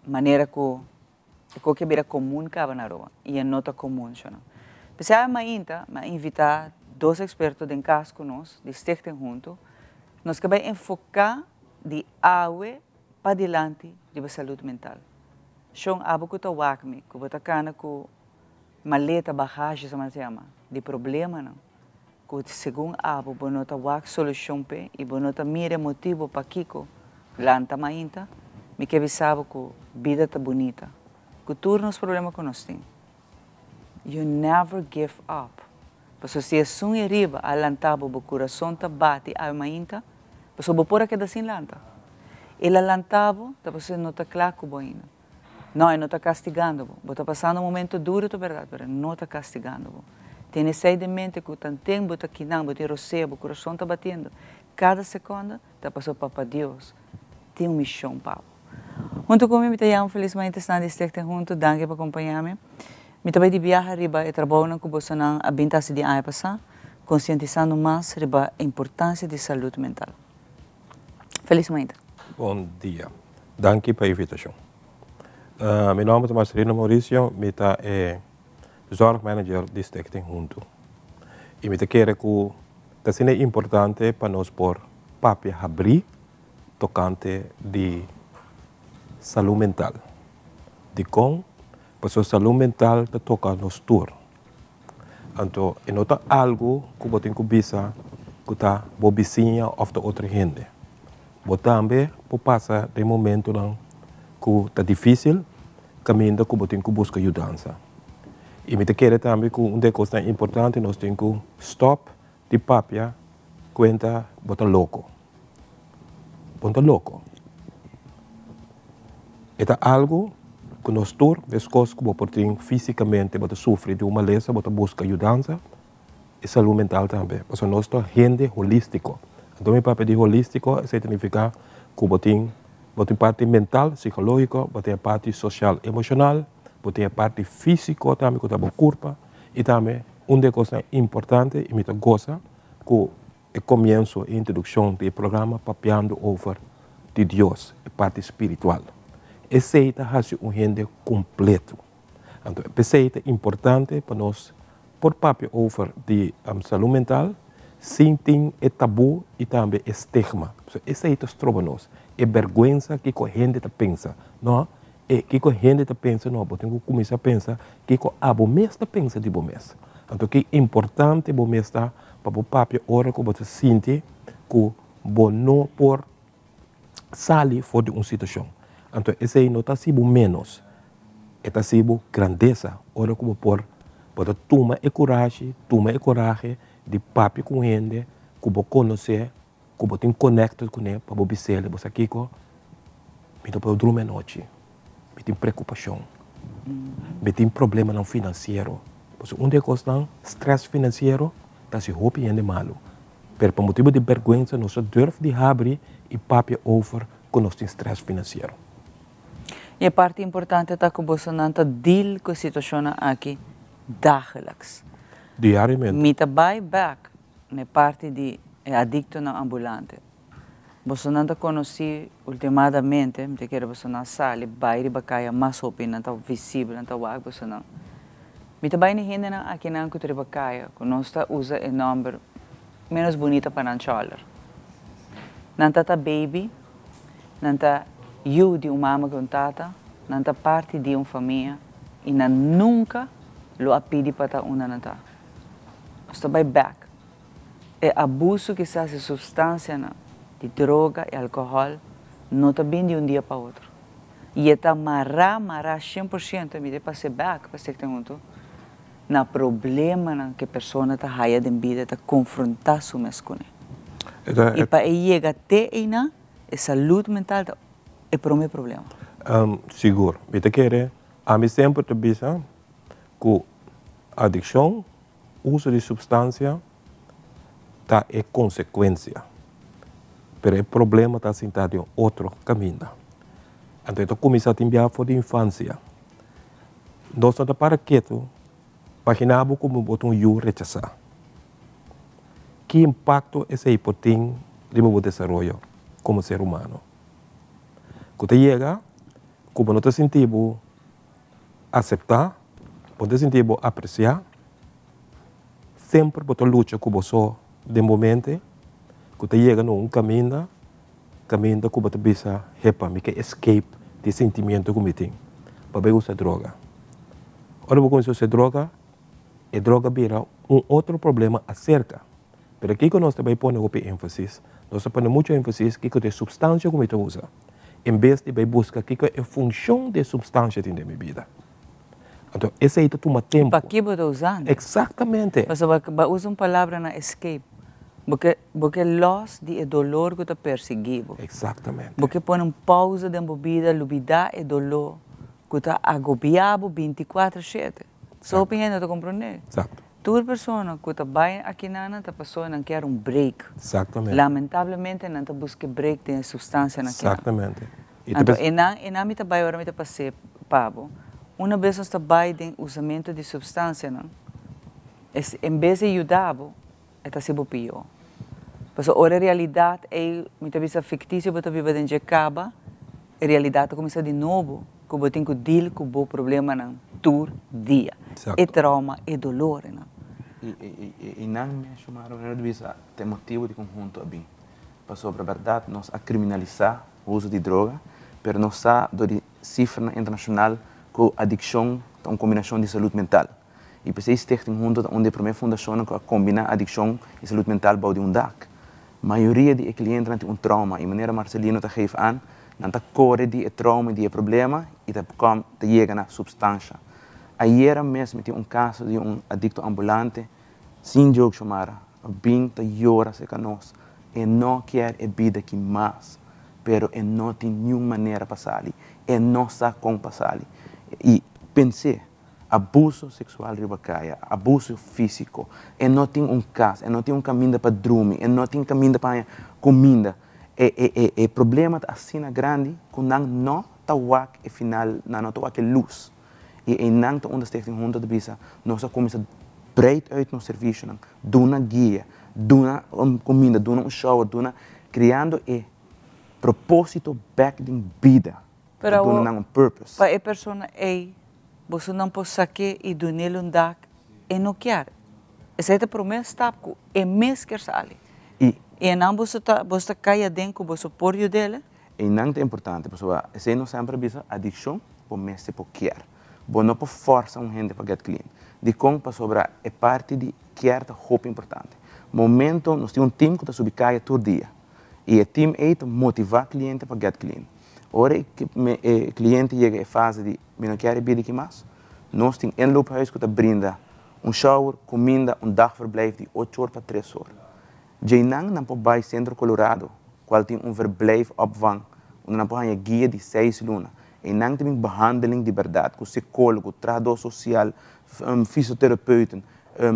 maneira que vira comum cá na rua, e é nota comum, não. Para a minha íntima, me invitar 2 expertos em caso conosco, de estar junto, nós vamos enfocar de água para diante de saúde mental. São algo que está wakmi, que está cana com maleta, bagagem, se chama, de problema, não. Que segundo algo, você não está wak solução pe, e você não está mira motivo para Kiko, lanta mainta, me que sabe que a vida está bonita, que todos os problemas que nós temos. You never give up. Porque se é um arriba, a lantabo, o coração está bate, a mainta, porque o por aqui assim lanta. E a lantabo, você não está claro com o ainda. Não, não está castigando. Você está passando um momento duro, é verdade, mas não está castigando. Tem essa de mente que o tempo está aqui, não, você recebe, o coração está batendo. Cada segundo, está passando para Deus. Tem uma missão, Papa. Junto comigo, me tenho felizmente estar de junto, danke por acompanhar-me. Me também de viajar arriba e trabalho com você na abintasse de ano passado, conscientizando mais sobre a importância de saúde mental. Felizmente. Bom dia. Danke pela invitação. Meu nome é Marcelino Maurício, eu sou zorgmanager de Stichting Junto. E eu quero que é importante para nós por papel abrir tocante de saúde mental. De como a saúde mental te toca nos tour. Então, é nota algo que você tem que pensar que está a vizinha ou a outra gente. Você também pode passar de momento que está difícil, caminho que você tem que buscar ajuda. E eu quero também que uma coisa importante nós temos que stop de papel conta você louco. Você louco. É algo com nós tour, pescoço que você fisicamente, você sofre de uma lesão, você busca ajuda e saúde mental também. Porque nós somos gente holístico. Então, meu papel de holístico significa que você tem parte mental, psicológica, você tem parte social, emocional, você tem parte física também, que está corpo, e também uma coisa importante, e me gosta, que o começo e introdução do programa papiando over de Deus, a parte espiritual. Esse é um gente completo. Então, esse é importante para nós, por papel over de saúde mental, sem ter tabu e também estigma. Esse é o nós. É vergonha que a gente pensa. Não? É que a gente pensa, não, porque tem que começar a pensar que a você pensa de você. Então, que é importante você estar para o papel hora que você sente que você não pode sair fora de uma situação. Então, esse aí não está sendo menos, está sendo grandeza. Ora como por tomar coragem de papo com ele, que você conhecer, que você tem conectado com ele, para você dizer, você aqui, eu não dormir à noite, eu tenho preocupação, eu tenho problema não financeiro. Onde é que está estresse financeiro, está se roupa e malo. Mas por motivo de vergonha, nós devemos de abrir e papo over com nosso estresse financeiro. E a parte importante é que você não está deal com a situação aqui dagelijks. Diariamente. Mita buyback na parte de adicto na ambulante. Você não está conhecido ultimamente, me quer você não sabe, baile bacaia mais open, não está visível, não está wag você não. Mita baile ni gente na aqui não que bacaia, que nós está usa o número menos bonita para não chorar. Não está baby, não está eu de uma mama com tata, não está parte de uma família e não nunca lo pedi para uma não está. Está back. É abuso que se faz de substância, de droga e álcool, não está bem de um dia para outro. E está marrar 100%, me para ser back, para ser que tem muito, na problema que a pessoa está raia de vida, está confrontar su mes com ele. E para chegar até aí, a saúde mental é para o meu problema. Seguro. Me quer, a mim sempre te bisa que adicção, uso de substância, é consequência. Mas o problema está sentado em outro caminho. Então, eu comecei a enviar por infância. Nós não para quieto, imaginava como botam eu rechazar. Que impacto esse aí tem no meu desenvolvimento como ser humano? Quando chega, como não te sentimos aceitar, não te sentimos apreciar, sempre você luta com você de momento, quando chega num caminho que você bisa repa, que escape de sentimento que me tem, para usar droga. Ora, você começa a usar droga, e droga vira outro problema acerca. Mas aqui que nós também ponemos ênfase, nós ponemos muito ênfase que a substância que você usa, em vez de buscar que é a função da substância na minha vida. Então, esse aí toma tempo. Para que você está usando? Exatamente. Você usa uma palavra na escape. Porque loss de dolor que está perseguido. Exatamente. Porque põe pausa da bebida, lubida e dolor que está agobiado 24/7. Só opinião está compreendendo? Exato. Toda pessoa que está bem aqui na pessoa não quer break. Exatamente. Lamentavelmente não busca break de substância na exatamente. Então, e não me está bem agora me está passando pavo. Uma vez está bem de usamento de substância, não? Em vez de ajudar, está sendo pior. Porque a realidade é, muitas vezes, fictícia, você vive dentro de casa, a realidade começa de novo, que você tem que lidar com o problema todo dia. É trauma, é dolor. Não? E não me chamaram, não devia ter motivo de conjunto bem. Passou para a verdade, nós a criminalizar o uso de droga, mas nós sabemos cifra internacional com adicção, uma combinação de saúde mental. E para esse texto junto, onde a primeira fundação que combina adicção e saúde mental para um DAC. A maioria de clientes tem um trauma, e maneira Marcelino está geef aan, não está corre de trauma, de problema, e está chega na substância. Ayer mesmo tinha caso de adicto ambulante, sem jogo chamara, bem está llora se conosco, e não quer a vida que mais, pero e não tem nenhuma maneira para sair, e não sabe como passar. E pensei, abuso sexual ribacaia, abuso físico, e não tem caso, e não tem caminho para dormir, e não tem caminho para comida. E problema assim grande, que não está o final, não está luz. E não está ondersteuning junto de bisa, nós começamos breed uit nos serviço, doen uma guia, doen comida, doen shower, doen criando propósito back de vida, doen um purpose. Para a pessoa você não pode sair e do nele dak e não quer. Essa é a primeira step que é mesmo que sale. E não você cai dentro você pode o dele. E não é importante, pessoal. Se não sempre bisa adicção, por mesmo por quer. Bom, não por força gente para get clean. De como para sobrar é parte de quer da roupa importante. Momento nós temos time que está subindo caia todo dia. E o time motivar o cliente para get clean. Ora que o cliente chega à fase de não quer beber que mais, nós temos um loophuis que brinda shower, comida, dagverblijf de 8 horas para 3 horas. Je não pode ir ao Centro Colorado, qual tem verblijf opvang, onde não pode guia de 6 lunas. E não tem behandeling de verdade, com psicólogo, tradutor social, fisiotherapeuten,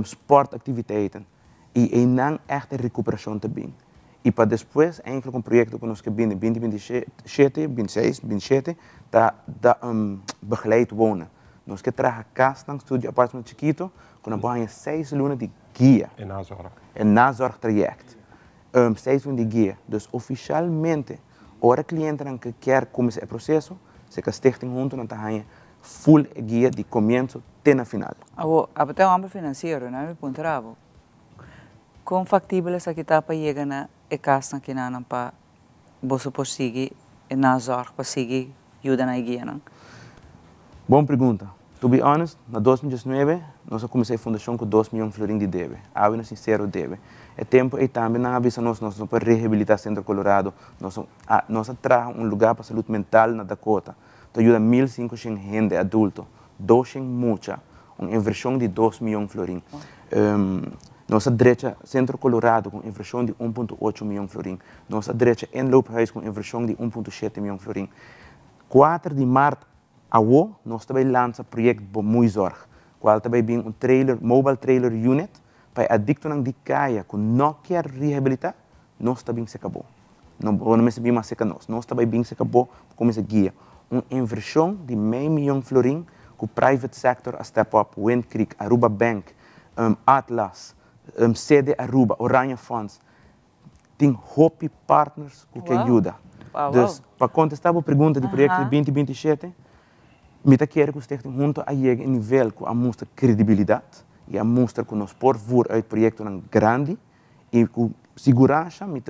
sportactiviteiten. E não echt recuperação também. E para depois, eigenlijk um projeto que nós queremos em 2027, 26, 27, da begeleid wonen. Nós queremos trazer casa num estúdio apartamento chiquito, com uma 6 lunas de guia. En nazorg. En nazorgtraject. 6 lunas de guia. Dus oficialmente, ora cliente que quer começar o processo, se a stichting junto não está full guia de começo até na final. Até o âmbito financeiro, não é? Pontravo. Como factível essa que está para chegar na casa que não para você conseguir na zorg para seguir ajuda na guia, não? Boa pergunta. To be honest, na 2019 nós comecei a fundação com 2 milhões de florins de deve. Há um sincero deve. É tempo e também não avisa nós para reabilitar Centro Colorado. Nós trazemos lugar para saúde mental na Dakota. Então ajuda 1.500 gente adulto, 200 mucha, uma inversão de 2 milhões de florins. Nossa direita, Centro Colorado, com inversão de 1,8 milhão de florins. Nossa direita, em Loophuis, com inversão de 1,7 milhão de florins. 4 de março, nós também lançamos um projeto de muito zorg. Qual também tem mobile trailer unit, para adicto não de caia, que não quer reabilitar, nós também se acabou. Não me sabia mais seca nós também bem se acabou, como essa guia. Uma inversão de meio milhão de florins, com o private sector a step up, Wind Creek, Aruba Bank, Atlas, CD Aruba, Oranje Funds, tem Hope Partners que ajuda. Então, para contestar a pergunta do projeto de 2027, me quero que você esteja junto a chegar em nível que mostra credibilidade e a mostra que nós podemos vir ao projeto grande e com segurança, me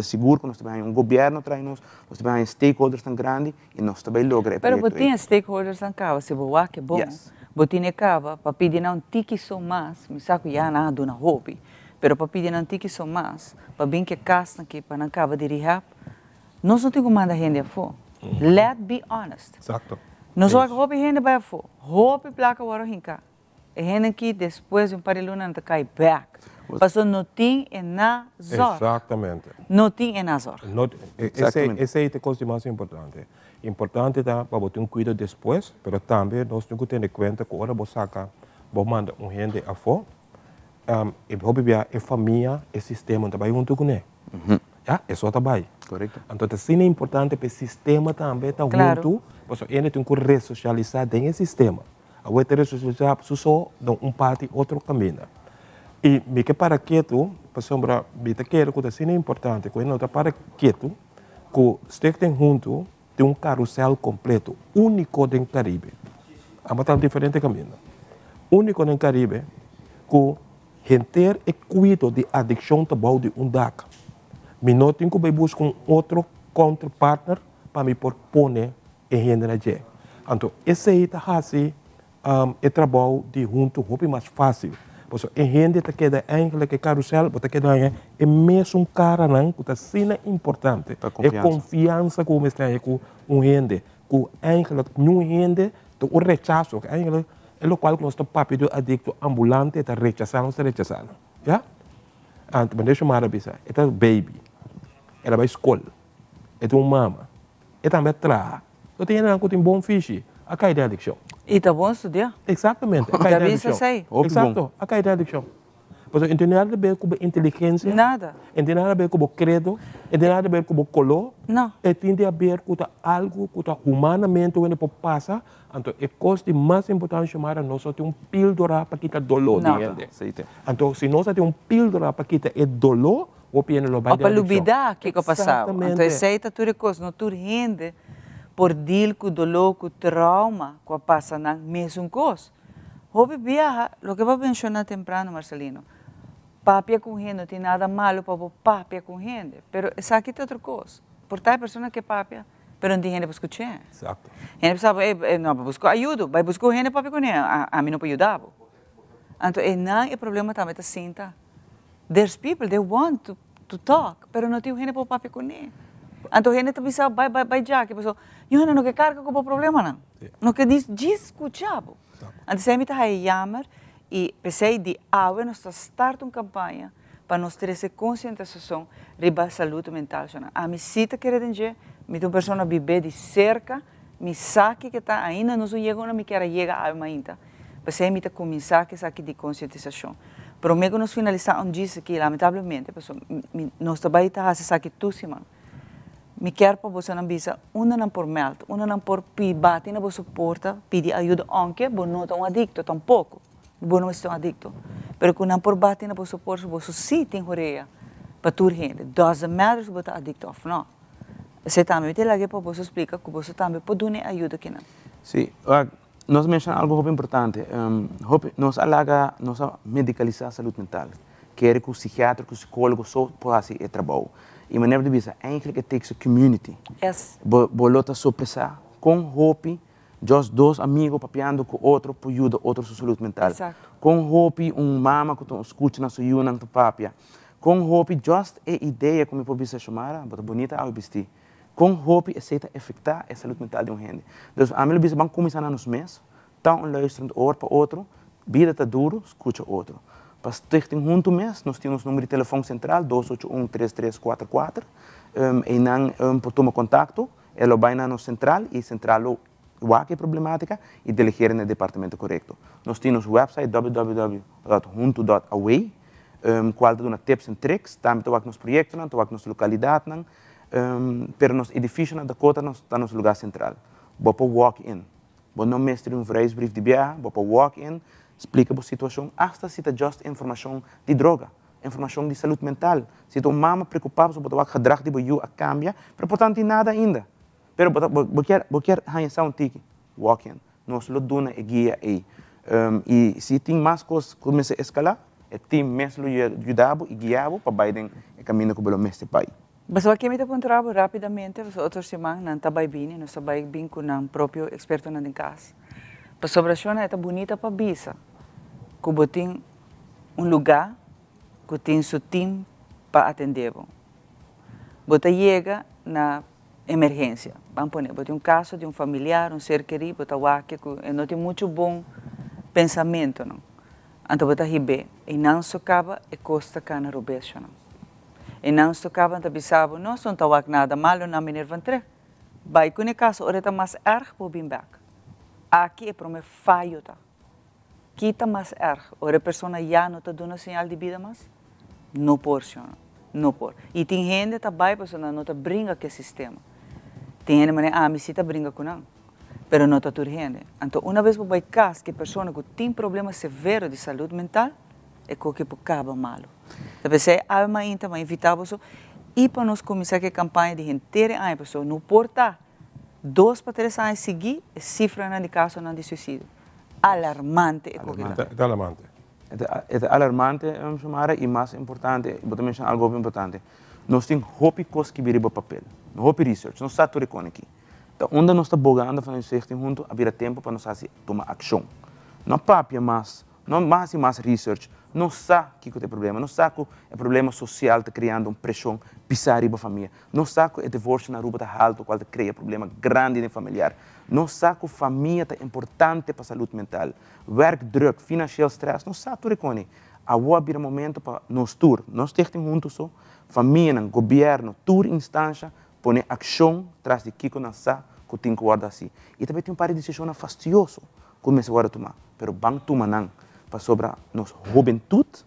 seguro que nós também um governo atrás nós também stakeholders tão grandes e nós também logramos. Mas você tem stakeholders tão cá, se você que é bom. Você tem acaba para pedir não tiki só mais, me saco já nada na hobby, pero para pedir não tiki só mais, para bem que casa que para não acaba de rehab, nós não temos que mandar gente a fora. Let's be honest. Exato. Nós só que hobby gente vai a fora, hobby placa o arrohinca. E gente que depois de par de luna não cai back. Passou não tem na zorg. Exatamente. Não tem na zorg. Essa é a coisa mais importante. Importante tá para você ter cuidado depois, mas também nós temos que ter em conta que agora você saca, você manda gente a fora, e você vê a família, o sistema também junto com ele. É só trabalho. Correto. Então, assim é importante para o sistema também estar junto, porque ele tem que ressocializar dentro do sistema. Agora, ressocializar só de parte, outro caminho. E me que para quieto, para sombra, me quero que assim é importante, que não está para quieto, que você tem junto, tem carrossel completo, único no Caribe. Há um diferente caminho. Único no Caribe, que gente é cuido de adicção também de DAC. Me não tenho que buscar outro counterpartner para me propor em renda na G. Então, esse aí é trabalho de junto, é mais fácil. Porque em renda está queda que carrossel, está queda é mesmo cara não, que está sendo importante. É confiança com o mestre com renda, com nenhum renda, o rechaço, é o qual nós estamos papel adicto ambulante, está rechaçando, já? Então, deixa eu chamar a bisa, é baby, ela vai escola, é uma mama, é também trabalho. Eu tenho um bom fiche, a cair de adicção. E tá bom estudar? Exatamente, a cair de Davisa adicção. sei. Exato, a cair de adicção. Porque não tem nada a ver com inteligência. Nada. Não tem nada a ver com credo. Não tem nada a ver com color. Não. Tem a ver com algo que humanamente quando passa. Então, é coisa mais importante chamar nós ter píldora para quitar dolor de gente. Então, se nós temos píldora para quitar o dolor, o piano lo vai para olvidar que passava. Então, aceita tudo coisa, não tu rende por deal com dolor, com trauma, que passa na mesma coisa. Houve viaja, o que eu mencionar temprano, Marcelino, papia com gente, não tem nada malo para papia com gente, mas essa aqui é outra coisa. Por tal pessoa que papia, mas não tem gente para escutar. Exato. Gente sabe, não, buscar ajuda, vai buscar gente para com ele, a mim não pode ajudar. Então, não é problema também, tá senta. There's people, they want to talk, mas não tem gente para papia com ele. Então, a gente também sabe, vai já, que a pessoa, não quer carga com o problema, não. Não quer discutir. Então, sempre está aí jammer e pensei de nós start uma campanha para nós ter essa conscientização sobre a saúde mental. A minha cita quer dizer, me uma pessoa viver de cerca, me saque que está ainda não chega, não me quer chegar ainda. Pensei me começar que saque de conscientização. Pero mesmo nós finalizar disso que lamentavelmente, pessoal, nós também está a saque tu semana. Me quer para você não bisa, uma não por melt, uma não por bate na vossa porta, pedir ajuda, aunque você não é adicto, tampouco. Você não é adicto. Mas quando não por bate na vossa porta, você sim tem horeia para tu gente. Doesn't matter se você é adicto ou não. Você também tem lá para você explicar que você também pode dar ajuda aqui. Sim, nós mencionamos algo muito importante. Nós alaga, nós medicalizar a saúde mental. Quer que o psiquiatra, que o psicólogo só possa fazer trabalho. E maneira de dizer, eigenlijk het takes a community. Yes. Bolota só pensar com hope, just dois amigos papiando com outro, para ajudar outro sua saúde mental. Exacto. Com hope, mama que escuta na sua yunang to papia. Com hope, just a ideia como eu posso chamar, mas bonita ao vestir. Com hope, aceita afetar a saúde mental de gente. Então, a minha vamos começar nos meses, então luisterend oor para outro, vida está duro, escuta outro. Para Stichting Junto Mes, nós temos o número de telefone central 281-3344 e não tomar contato, ela vai na central e central o que é problemática e delegar no departamento correto. Nós temos o website www.junto.away, qual dá tips e tricks, também tem nos projetos, tem nos localidades, mas nos edifícios na Dakota está no lugar central. Você pode walk-in, você não mestre vrijheidsbrief de viagem, você pode walk-in, explica a situação, hasta se está just informação de droga, informação de saúde mental. Se tu mama preocupado sobre o gedrag de você a cambia, mas portanto nada ainda. Pero você quer hanhar tiki, walk in, nós lo dona e guia aí. E se tem mais coisas que começam a escalar, o time mesmo ajudava e guiava para baixo o caminho que o mestre pai. Mas aqui me encontrava rapidamente, outra semana, não está bem, não está bem com o próprio experto na casa. A sobração é bonita para bisa. Que você tem lugar, que tem seu time para atender. Você chega na emergência. Vamos poner, você tem caso de familiar, ser querido, você que não tem muito bom pensamento. Não? Então você ribe, e não se acaba e custa cana rubecho. E não se acaba, então pensava, não está nada malo, não me nervantre. Vai com o caso, ora está mais erg para vir back. Aqui é para me falho, tá? Aqui está mais erg. Ora a pessoa já não está dando sinal de vida mais? Não por, senhor. Não por. E tem gente também, a pessoa não está brincando com o sistema. Tem gente que me cita brinca com não. Mas não está tudo gente. Então, uma vez que vai caso que a pessoa que tem problema severo de saúde mental, é que acaba malo. Então, você é uma invitar você e para nós começar a campanha de gente a pessoa não porta 2 para 3 anos seguir, a cifra de casos de suicídio. Alarmante. É alarmante. É alarmante, Samara, e mais importante, vou mencionar algo muito importante. Nós temos coisas que viram papel, hope research, nós estamos tudo aqui. Então, onde nós estamos bogando, nós estamos juntos, haverá tempo para nós tomar ação. Não papia mais, não mais e mais research, não sabe que é o problema, não sabe que o problema social está criando uma pressão bizarra para a família, não sabe que o divórcio na rua está alto, qual cria problema grande no familiar, não sabe que a família é importante para a saúde mental, werkdruk, financieel stress, não sabe tudo com ele. Agora é o momento para nós estamos juntos, família, governo, toda instância, pôr ação atrás de que nós sabemos que tem que guardar assim. E também tem um par de decisões fastidioso que começa agora a tomar. Mas bang tomar não, para sobre nossa juventude,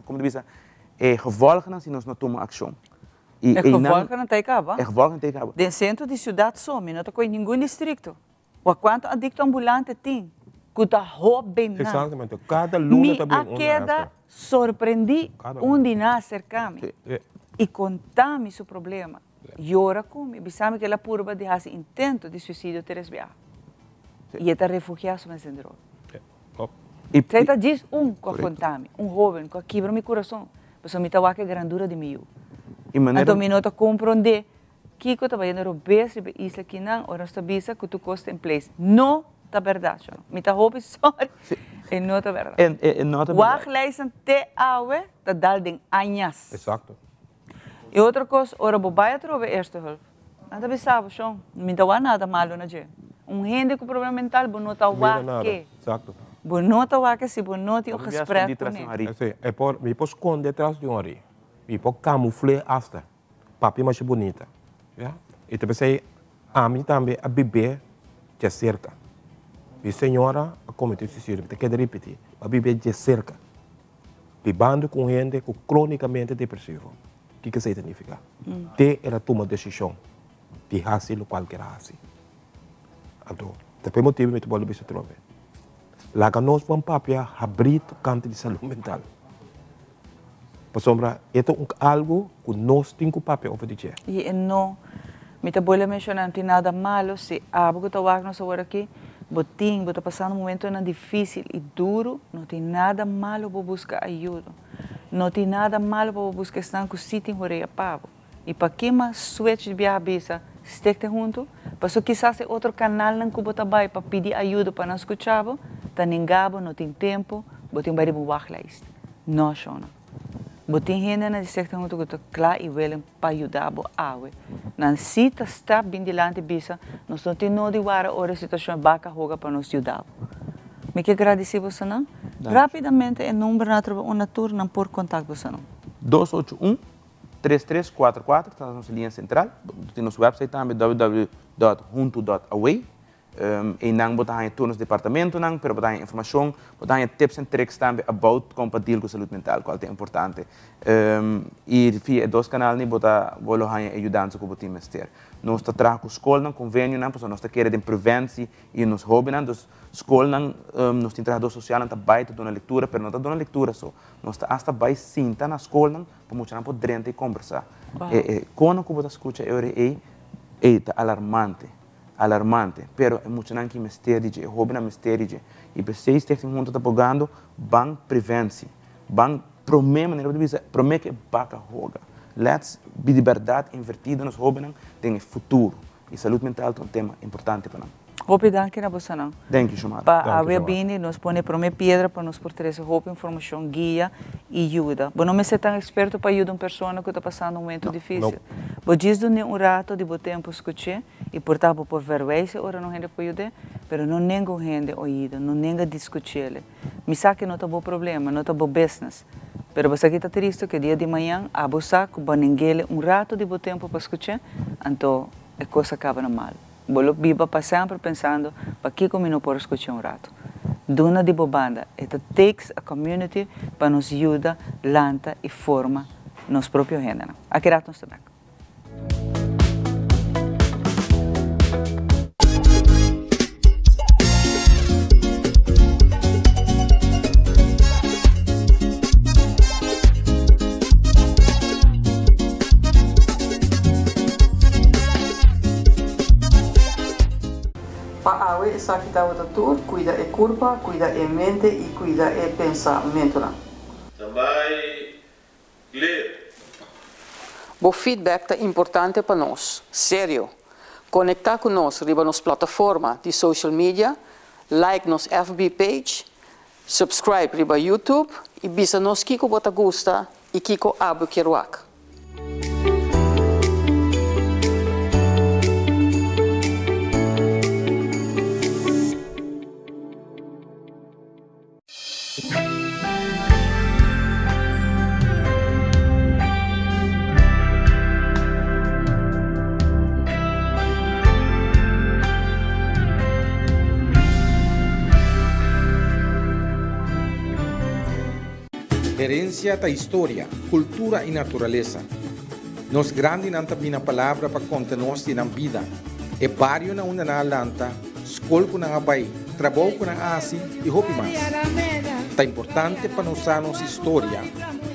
como diz, gevolgen se nós não tomamos ação. É gevolgen não tem acaba. É gevolgen não tem acaba. De centro de cidade só, não tem nenhum distrito. O quanto adicto ambulante tem? Que está roubando. Exatamente. Cada luna também a queda surpreendi onde nascer cami. E contar-me seu problema. Llora comigo. Sabe que ela purba de fazer intento de suicídio teresbiar. E está refugiado no centro. E você diz com contar-me, jovem, com quebra meu coração. Mas me está que grandura de mim. Então me nota compreender que eu estava indo bem isso aqui não, ou nós bisa que tu costa em place. Não tá verdade, me está roupa sorry. E não tá verdade. É não tá verdade. Wag leisen te awe, tá daldem añas. Exato. E outra coisa, ora bobaia trove eerste hulp. Nada bisabo, chão. Me dá nada malo na je. Gente com problema mental, bonota wake. Exato. Bonota wake se bonota o gesprek com ele. É por me pôr esconder atrás de um ari. Me pôr camuflar hasta. Papi mais bonita. Yeah? E também sei a mim também a bebê de cerca. E senhora a cometer suicídio, te quer repetir, a bebê de cerca. Bebando com gente com cronicamente depressivo. O que isso significa? Te ela toma decisão de fazer qualquer coisa. Então, depois motivo me tu bisa trove. Lá que nós vamos papia abrir o campo de saúde mental. Por sombra, é algo que nós temos que papel para dizer. E não, me tá bolha mencionar, não tem nada malo se algo que está nós agora aqui, botim, está passando um momento difícil e duro, não tem nada malo para buscar ajuda. Não tem nada malo para buscar estar com o sítio em Horeia Pavo. E para quem mais switch de biabisa, esteja junto, para quizás é outro canal não que você vai para pedir ajuda para não escutar, tá nengabo, não tem tempo, botim vai de backlist. Não, chona. Botim gente na distrito junto que está claro e willing para ajudar a água. Não se está bem diante bisa, nós não temos de guardar a situação baca roga para nos ajudar. Me que agradecer você não? Rapidamente, o número na turma por contato você não. 281-3344, está na nossa linha central. Tem nosso website também, www.junto.away. E não botar em turnos de departamento, não, mas botar informação, botar tips e tricks também about compartilhar com a saúde mental, qual é importante. E via dois canais, nem botar vou ajudando com o time mestre. Nós estamos com a escola, não convênio, não, porque nós estamos querendo prevenção e nos hobbies, não, dos escola não, nós temos trabalhador social, não está baita dando leitura, mas não está dando leitura só. Nós estamos hasta baita sinta na escola, não, para muito não poder e conversar. Quando você escuta, é alarmante. Pero é muito não que mistério de, hobby na mistério de. E vocês têm junto tá pagando, bang prevenção, bang promema, né? Promeme que baca roga. Let's be de verdade invertida nos hobby não tem futuro. E saúde mental é um tema importante para nós. Hope danke na você não. Thank you, Shumara. Para a webine nos põe prome pedra para nos por trazer hope, informação, guia e ajuda. Bom, não me ser tão experto para ajudar uma pessoa que está passando um momento difícil. Vou dizer um rato de tempo escutar e portanto por vergonha ora não rende para ajudar, mas não nenhum rende oído, não nenhum discutir. Me sabe que não está bom problema, não está bom business. Mas você que está triste que dia de manhã a buscar com ninguém rato de tempo para escutar, então a coisa acaba mal. Vou viver para sempre pensando para que como não posso escutar rato. Duna de bobanda, it takes a community para nos ajudar, lanta e forma nos próprios gêneros. Aqui rato nós também. Awe sakita o tudo, cuida e curva, cuida e mente e cuida e pensamento lá. Também ler. O feedback é importante para nós, sério. Conectar com nós riba nos plataforma de social media, like nos FB page, subscribe riba YouTube e bisa nos kiko bota gusta e kiko abo keruak. herencia da história, cultura e natureza. Nos grande não também na palavra para contar-nos de na vida. É barrio na una na lanta, escola com na abai, trabalho com na asi e roupa mais. É importante para nós a nossa história,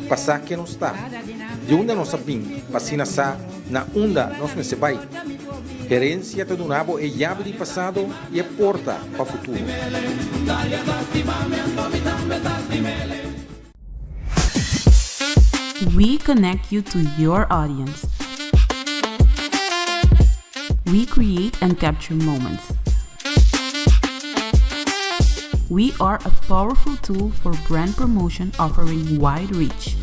passar que nos está. De onde nós sabemos, para sa na onda nós não se vai. Herência do nabo é chave de passado e é porta para o futuro. We connect you to your audience. We create and capture moments. We are a powerful tool for brand promotion offering wide reach.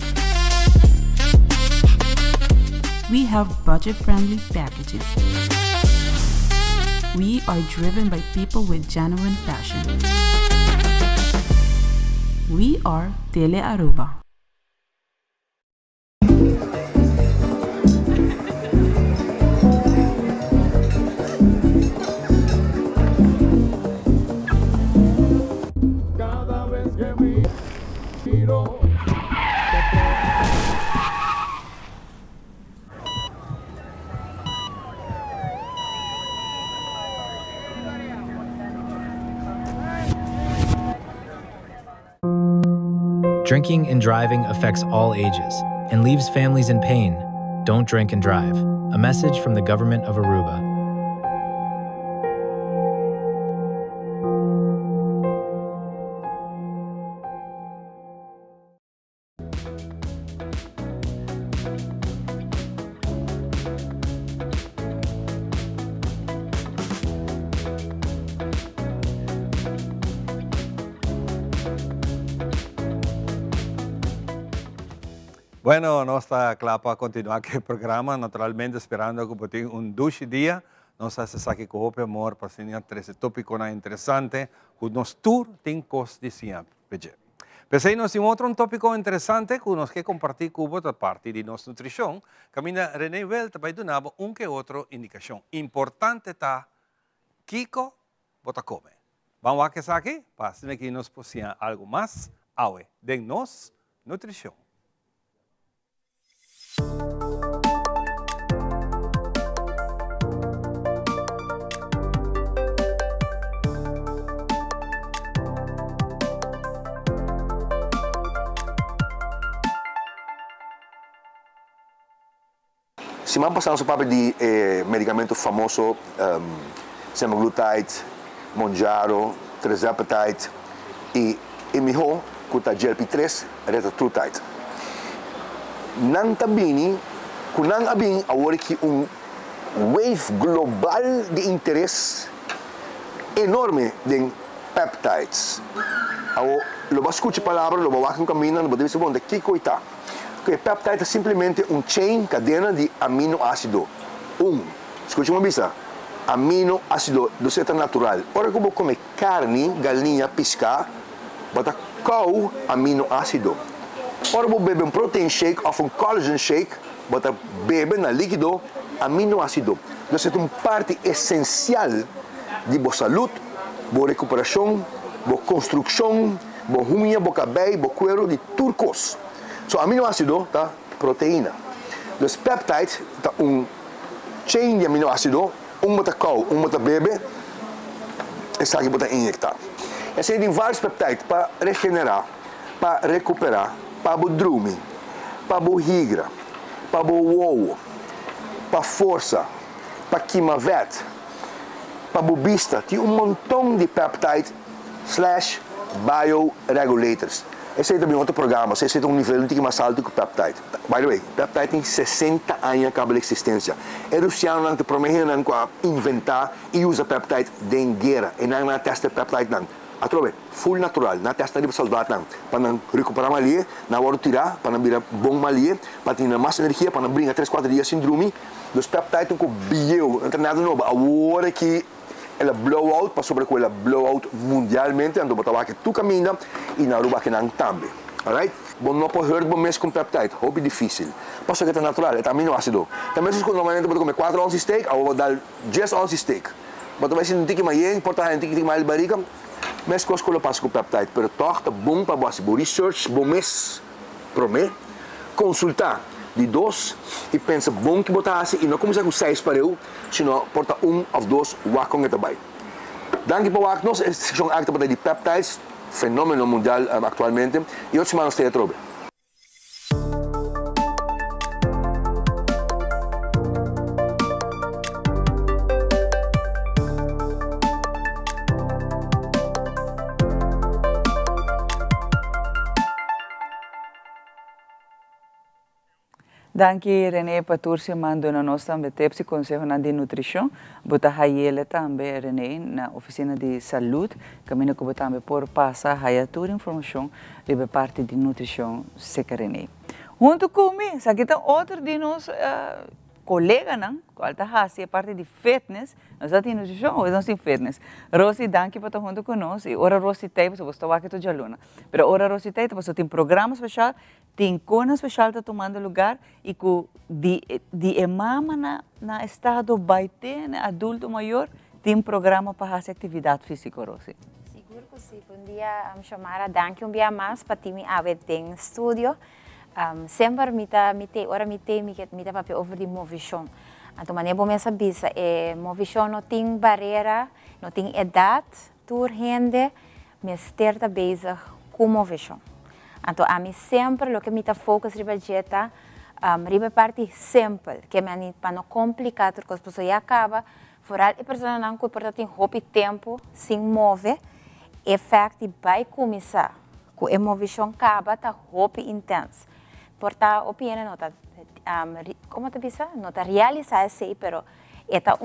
We have budget-friendly packages. We are driven by people with genuine passion. We are Tele Aruba. Drinking and driving affects all ages and leaves families in pain. Don't drink and drive. A message from the government of Aruba. Bueno, nós está claro para continuar aqui o programa, naturalmente esperando que tenha duche dia. Nós estamos aqui com o amor para ensinar 13 tópicos interessantes, que nosso tour tem coisas de sempre. Pensei nós temos outro tópico interessante que nós queremos compartir com a parte de nossa nutrição. Camina René Well também donava que outro indicação. Importante está, Kiko, bota come. Vamos a que aqui, para que nós possamos algo mais, de nossa nutrição. Semana passada, nós falamos de medicamento famoso, semaglutide, Mounjaro, tirzepatide e melhor, que é GLP-3, retatrutide. Nang tabini, kung nang abing awari ki wave global de interesse enorme de peptides. Ao loba escute palavra, loba wakam camina, loba deve ser bom de que coita. Porque peptide é simplesmente chain, cadena de aminoácido. Escute uma vista, aminoácido do seta natural. Ora como come carne, galinha, pescar, bota cow aminoácido. Ora vou beber protein shake ou collagen shake, bota bebe na líquido aminoácido. Isso é uma parte essencial de boa saúde, boa recuperação, boa construção, boa unha, boa cabelo, boa cuero de turcos. So aminoácido tá proteína. Então peptide tá chain de aminoácido, bota cow, bota bebe, essa aqui bota injectar. Esse tem vários peptides para regenerar, para recuperar, para o drume, para o higra, para o ovo, para força, para quimavet, para o bista. Tem montão de peptides / bioregulators. Esse é também outro programa, esse é um nível mais alto que o peptide. By the way, peptide tem 60 anos de existência. Eles não te prometem inventar e usar peptide de guerra. E não testa peptide não. Atrove, full natural, na testa de salvar não. Para não recuperar malia, na hora de tirar, para não virar bom malia, para ter mais energia, para não brincar 3-4 dias sem dormir. Os peptides estão com bio, não tem nada novo. Agora que ela blowout, para sobre ela blowout mundialmente, então botar que tu caminha e na Aruba que não também. Alright? Bom, não pode hurt bom mês com peptide, hobby difícil. Passa que é natural, é aminoácido. Também se normalmente pode comer 4 onças de steak, ou vou dar 10 onças de steak. Mas vai ser um tique mais importante, um tique mais barriga. Mas coisa que eu passo com peptide, pero torta bom para você, bom research, bom mês. Promê, consultar de 2 e pensa bom que botasse e não começar com 6 para eu, senão porta 1 ou 2 wakong ito bay. Danke po wak nos, seksyon akta pa de peptides, fenômeno mundial atualmente, e outros manos te atrobe. Danke René Patursi mando na nós também tepsi consejo de nutrição, bota ele também René na oficina de saúde, caminho que também por passar a toda informação sobre parte de nutrição seca René. Junto comigo, aqui tem outro de nós colega não, qual tá a parte de fitness, nós já temos nutrição, ou nós temos fitness. Rosi, danke por estar junto conosco. E ora Rosi tem, você está aqui toda aluna. Pero ora Rosi tem, você tem programa especial, tem cona especial está tomando lugar e que de mama na estado baite, na adulto maior, tem programa para fazer atividade física, Rosi. Seguro que sim. Um dia chamar a danke dia mais para time ave tem estúdio. Sempre me papel over de movição. Então, maneira bom essa bisa movição não tem barreira, não tem idade, tur rende, me sterta bezig com movição. Então, a mim sempre o que me tá focus riba dieta, riba parte simple, que me para não complicar, porque as pessoas acaba, foral e pessoa não que porta tem hobby tempo sem mover, efeito vai começar, com a movição acaba tá hobby intenso. Porta opinião nota como te bisa nota realizar sei pero eta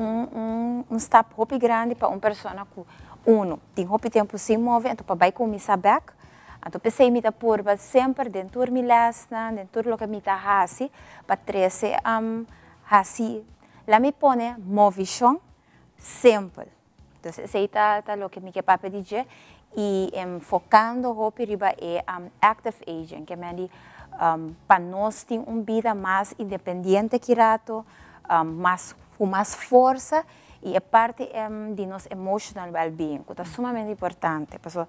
step hopi grande para pessoa que tem hopi tempo sem mover então para vai começar back então pensei me tá por sempre dentro me lasna dentro lo que me tá hasi para trece hasi lá me pone movição simple então sei tá lo que me que papo dizer e focando hopi riba active aging que me para nós ter vida mais independente que rato, com mais força e é parte de nosso emotional well-being, que é sumamente importante. Porque,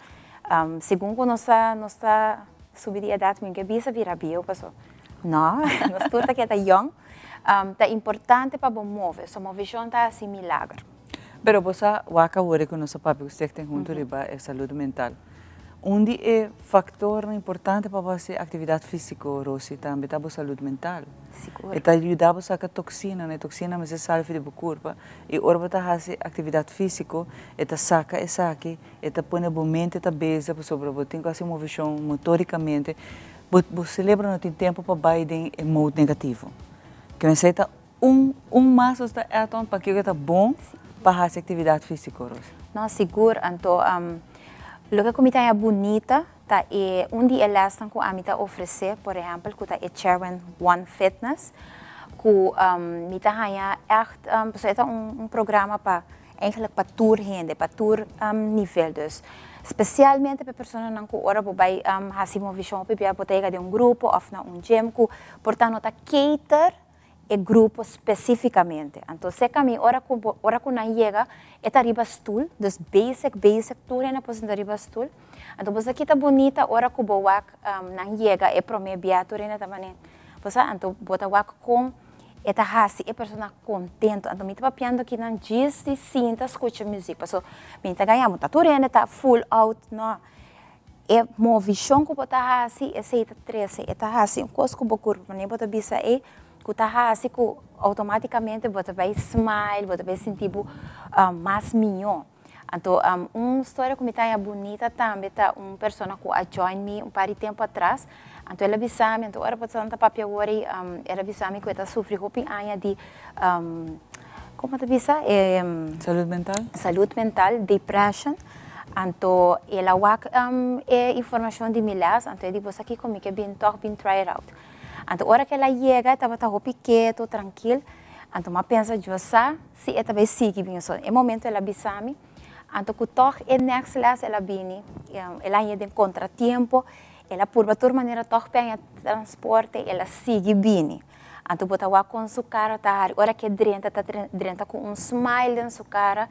segundo nossa subida de idade, minha cabeça vira bio, não, nós todos que está young, é importante para mover, sua movição está assim milagre. Pero você waka hora com nosso papo que você tem junto riba é saúde mental. Onde é fator importante para você atividade física, Rosi, também tá boa saúde mental. Seguro. E tá ajuda você a toxina, né? Toxina mas é salve de corpo. E ora você faz atividade física, e tá saca e tá põe a mente tá beza para sobre você tem quase movição motoricamente. Você lembra não tem tempo para baixar em modo negativo. Que me sei tá mais está então para que tá bom para fazer atividade física, Rosi. Não, seguro, então lo que comida é bonita, tá é dia elas que a mim tá oferecer, por exemplo, que tá é Chairman One Fitness, que me tá ganha echt programa para eigenlijk para tour rende, para tour nível dus. Especialmente para pessoas que ora vai fazer movição para boteca de grupo ou na gym, que portanto tá cater e grupo especificamente. Então, se a mim ora que não chega, é arriba stool, dus basic tour é na posição arriba stool. Então, você aqui tá bonita, ora que boa não chega, é promê biatur é também. Você então bota wak com é tá hasi, é pessoa contento. Então, me tá papiando que não diz de sinta escuta música. Então, me tá ganhando, tá tour é tá full out, não. É movição que bota hasi, é seita 13, é tá hasi, coisa que bocur, mas nem bota bisa é que tá assim que automaticamente você vai smile, você vai sentir mais melhor. Então, uma história que me tá bonita também tá pessoa que a join me par de tempo atrás. Então ela avisou-me, então era para tanta papel agora, ela avisou-me que ela sofre de como te disse? Saúde mental, depression. Então ela é informação de milhares, então eu digo aqui comigo que bem try it out. Então, a hora que ela chega, estava quieto, tranquilo. Então, eu penso, se ela vai seguir bem só. No momento, ela avisa-me. Então, que toch é next class, ela vem, ela ia de contratempo, ela por outra maneira, toch tem transporte, ela segue bem. Então, botar com sua cara, tá, a hora que drenta com smile na sua cara.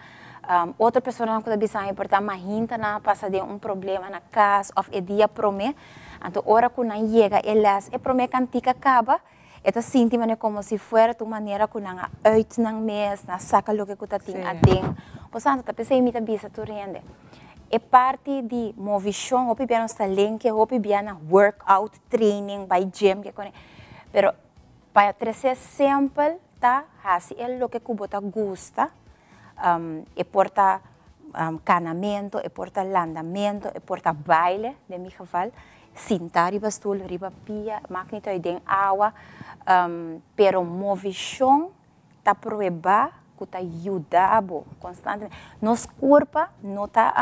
Outra pessoa não pode avisa-me, porque a gente não passa de problema na casa, ou é dia promê. Entonces, ahora que no llega, elas, promete cantica acaba, esta sinti mane como si fuera tu manera que não uit nang mes, na saca lo que tu ting ating. O santo, tá pensei imita bisa tu rende. É parte de movição, hopi bia nossa link, hopi bia na workout, training, by gym, que kone. Pero para trazer sempre tá, assim é lo que kubota gusta, e porta canamento, e porta landamento, e porta baile, de mi geval, sentar riba stoel, riba pia, maak niet uit den água, pero movição tá proeba, que tá ajudando constantemente. Nos corpo não tá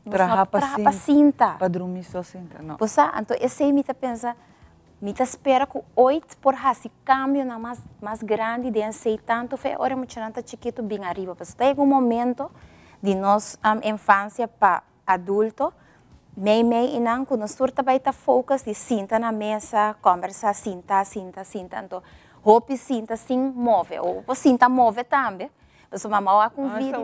traha para cinta. Para dormir só cinta, não. Pois então esse me tá pensa, me tá espera que hoje por esse cambio na mais grande de sei tanto foi hora muito nanta chiquito bem arriba, mas tem um momento de nós infância para adulto, meio inang quando nós surta vai tá focus de cinta na mesa, conversa cinta, então hope cinta sim move, ou cinta move também. Mas uma mauá com vídeo,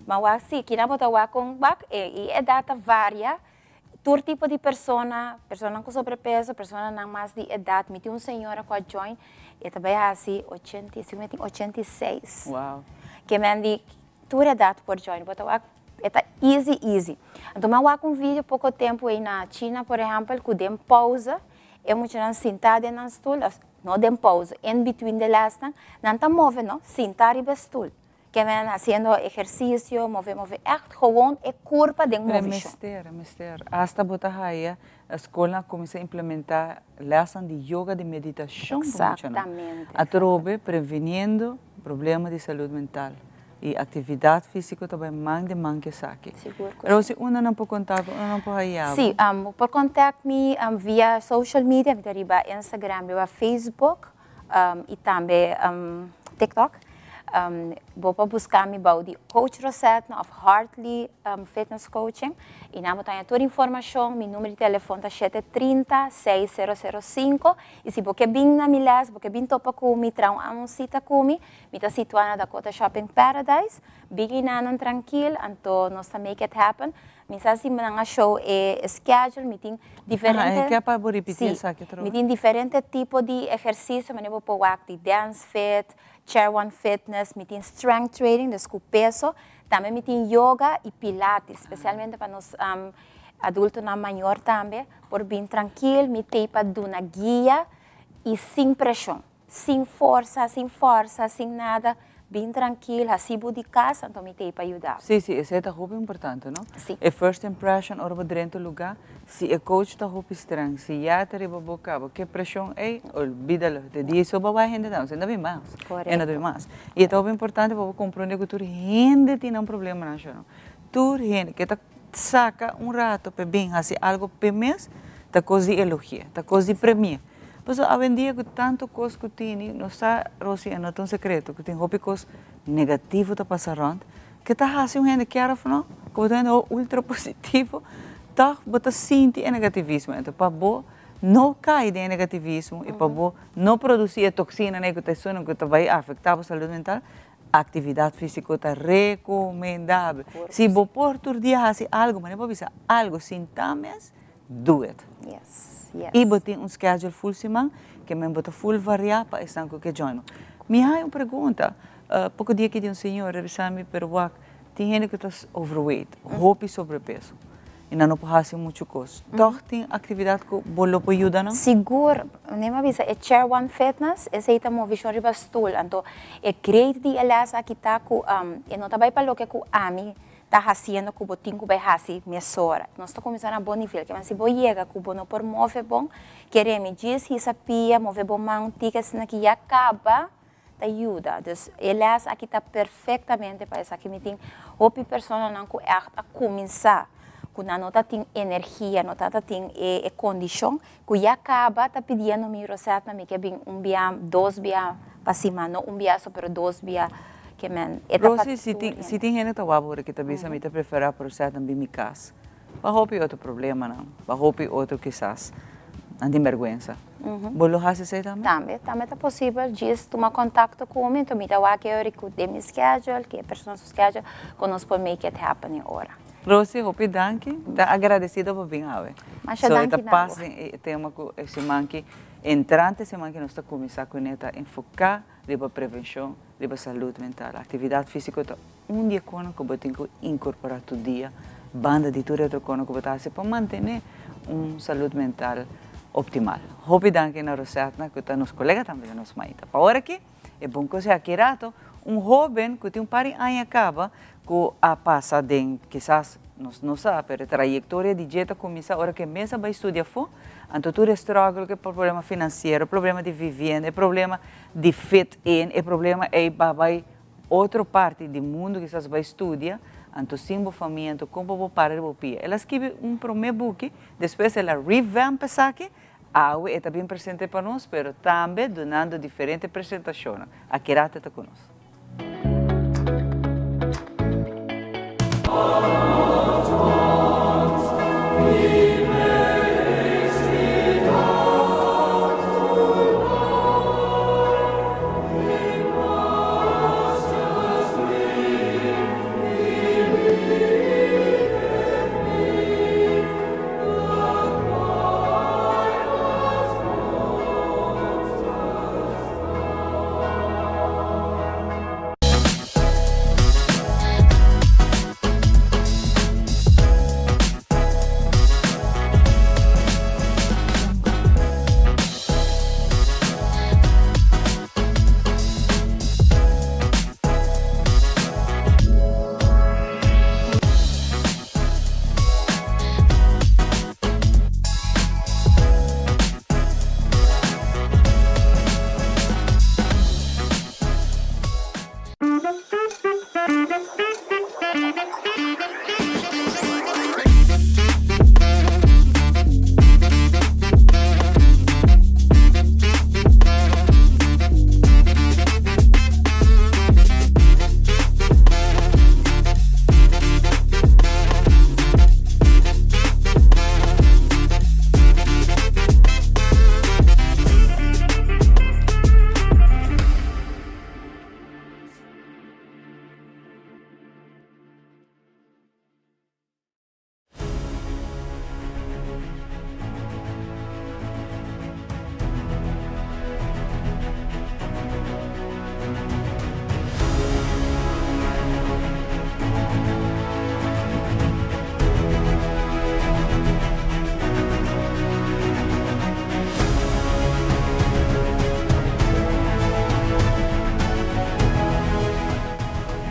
mauá sim, que na bota mauá com back e é data varia. Todo tipo de pessoa com sobrepeso, pessoa não mais de idade, me tem uma senhora com a join, e também assim 86. Uau. Que me diz toda idade por join, bota é easy. Então mauá com vídeo pouco tempo aí na China, por exemplo, que dem pausa, é muito não sentada na stool, não dem pausa, in between the last, não tá move não, sentar e bestool. Que men haciendo ejercicio, move echt gewoon é corpo de movimento. Mister. Hasta botar aí, a escola começa a implementar lesson de yoga, de meditação. Exatamente. A trobe prevenindo problemas de saúde mental. E atividade física também mais de que saque. Seguro. Rosi, una não pode contar, una não pode aí. Sim, por contact-me via social media, via Instagram, via Facebook e também TikTok. Vou buscar-me de Coach Rosetta of Heartly Fitness Coaching e na montanha toda a informação, meu número de telefone é 730-6005 e se você vem na Milás, você vem topa comigo, trau uma cita comigo, me está situada na Dakota Shopping Paradise, bem nanan tranquilo, então nós também make it happen. Me está assim, na show schedule, me tem diferente. Que é para repetir isso aqui, me tem diferente tipo de exercício, mas eu vou pôr de dance fit, chair one fitness, me tem strength training, com peso, também me tem yoga e pilates, especialmente para nós adultos na maior também, por bem tranquilo, me tem para dar uma guia e sem pressão, sem força, sem nada, bem tranquilo, assim de casa, então me tem para ajudar. Sim, isso é muito importante, não? Sim. A first impression, ora dentro do lugar, se o coach está muito estranho, se já está riba boca, que pressão é, olvídalo, te diz só vai gente não, você não vem mais, ainda vem mais. E é muito importante para compreender que tu gente tem um problema na chão, tu gente que tá saca rato para bem, assim algo para mês, tá coisa de elogia, tá coisa de premiar. Pois a vendia que tanto coisa que tem, não está, Rosi, não é um segredo, que tem coisas negativas para passar onde, que está assim gente que era não, que tem ultra positivo, tá, bota sente negativismo, então para bo não cair de negativismo e para bo não produzir toxina que que vai afetar a saúde mental, a atividade física está recomendável. Se você por dia assim algo, mas não precisa algo sintomas, do it. Yes. E botem schedule full semana, que me bota full variar para estar com que join. Me há uma pergunta, pouco dia que tem um senhor revisar-me pero tem gente que está overweight, roupa e sobrepeso. E não pode fazer muito coisa. Então, tem atividade que você pode ajudar, não? Seguro. Nem avisa, é Chair One Fitness, esse aí também visão riba stool. Então, é great de elas aqui tá com, e não também para o que com ami está fazendo que o tinha que fazer mesora. Nós estamos começando a bom nível, mas se você chega que o não por mover bom, queremos dizer que sabia mover bom mão, tica assim que acaba, te ajuda. Então, elas aqui está perfeitamente para essa que me tem, outra pessoa não que a começar, que não tem energia, não tem condição, que já acaba, está pedindo me roseta, me que bem dia, 2 dias para cima, não dia só, pero 2 dias. Rosi, se tem gente que está wabura que talvez a mim te prefere por ser também minha casa. Para roupa outro problema não, para roupa outro quizás, não tem vergonha. Bolo hace sei também? Também é possível, diz tomar contato comigo, então me dá que eu recude meu schedule, que a pessoa schedule, que nós podemos make it happen agora. Rosi, hopi danki, da agradecido por vir ave. Masha So danki ita na passa tema com esse manque entrante esse manque nós está começar com neta enfocar riba prevenção, riba saúde mental, atividade física tá dia quando que eu tenho que incorporar todo dia, banda de tudo outro quando que eu tá para manter saúde mental optimal. Hopi danki na Rosatna que tá nos colegas também nos maita. Para hora aqui é bom que seja querato jovem que tem par de anos acaba que a passa de quizás não sabe, mas a trajetória de dieta começa a hora que começa a estudar for, então tudo é struggle, que problema financeiro, problema de vivenda, problema de fit in, problema é vai outra parte do mundo que você vai estudar, então sim família, então como vou parar de pia. Ela escreve primeiro book, depois ela revamp essa aqui, é também presente para nós, mas também dando diferentes apresentações. A Kerata está conosco.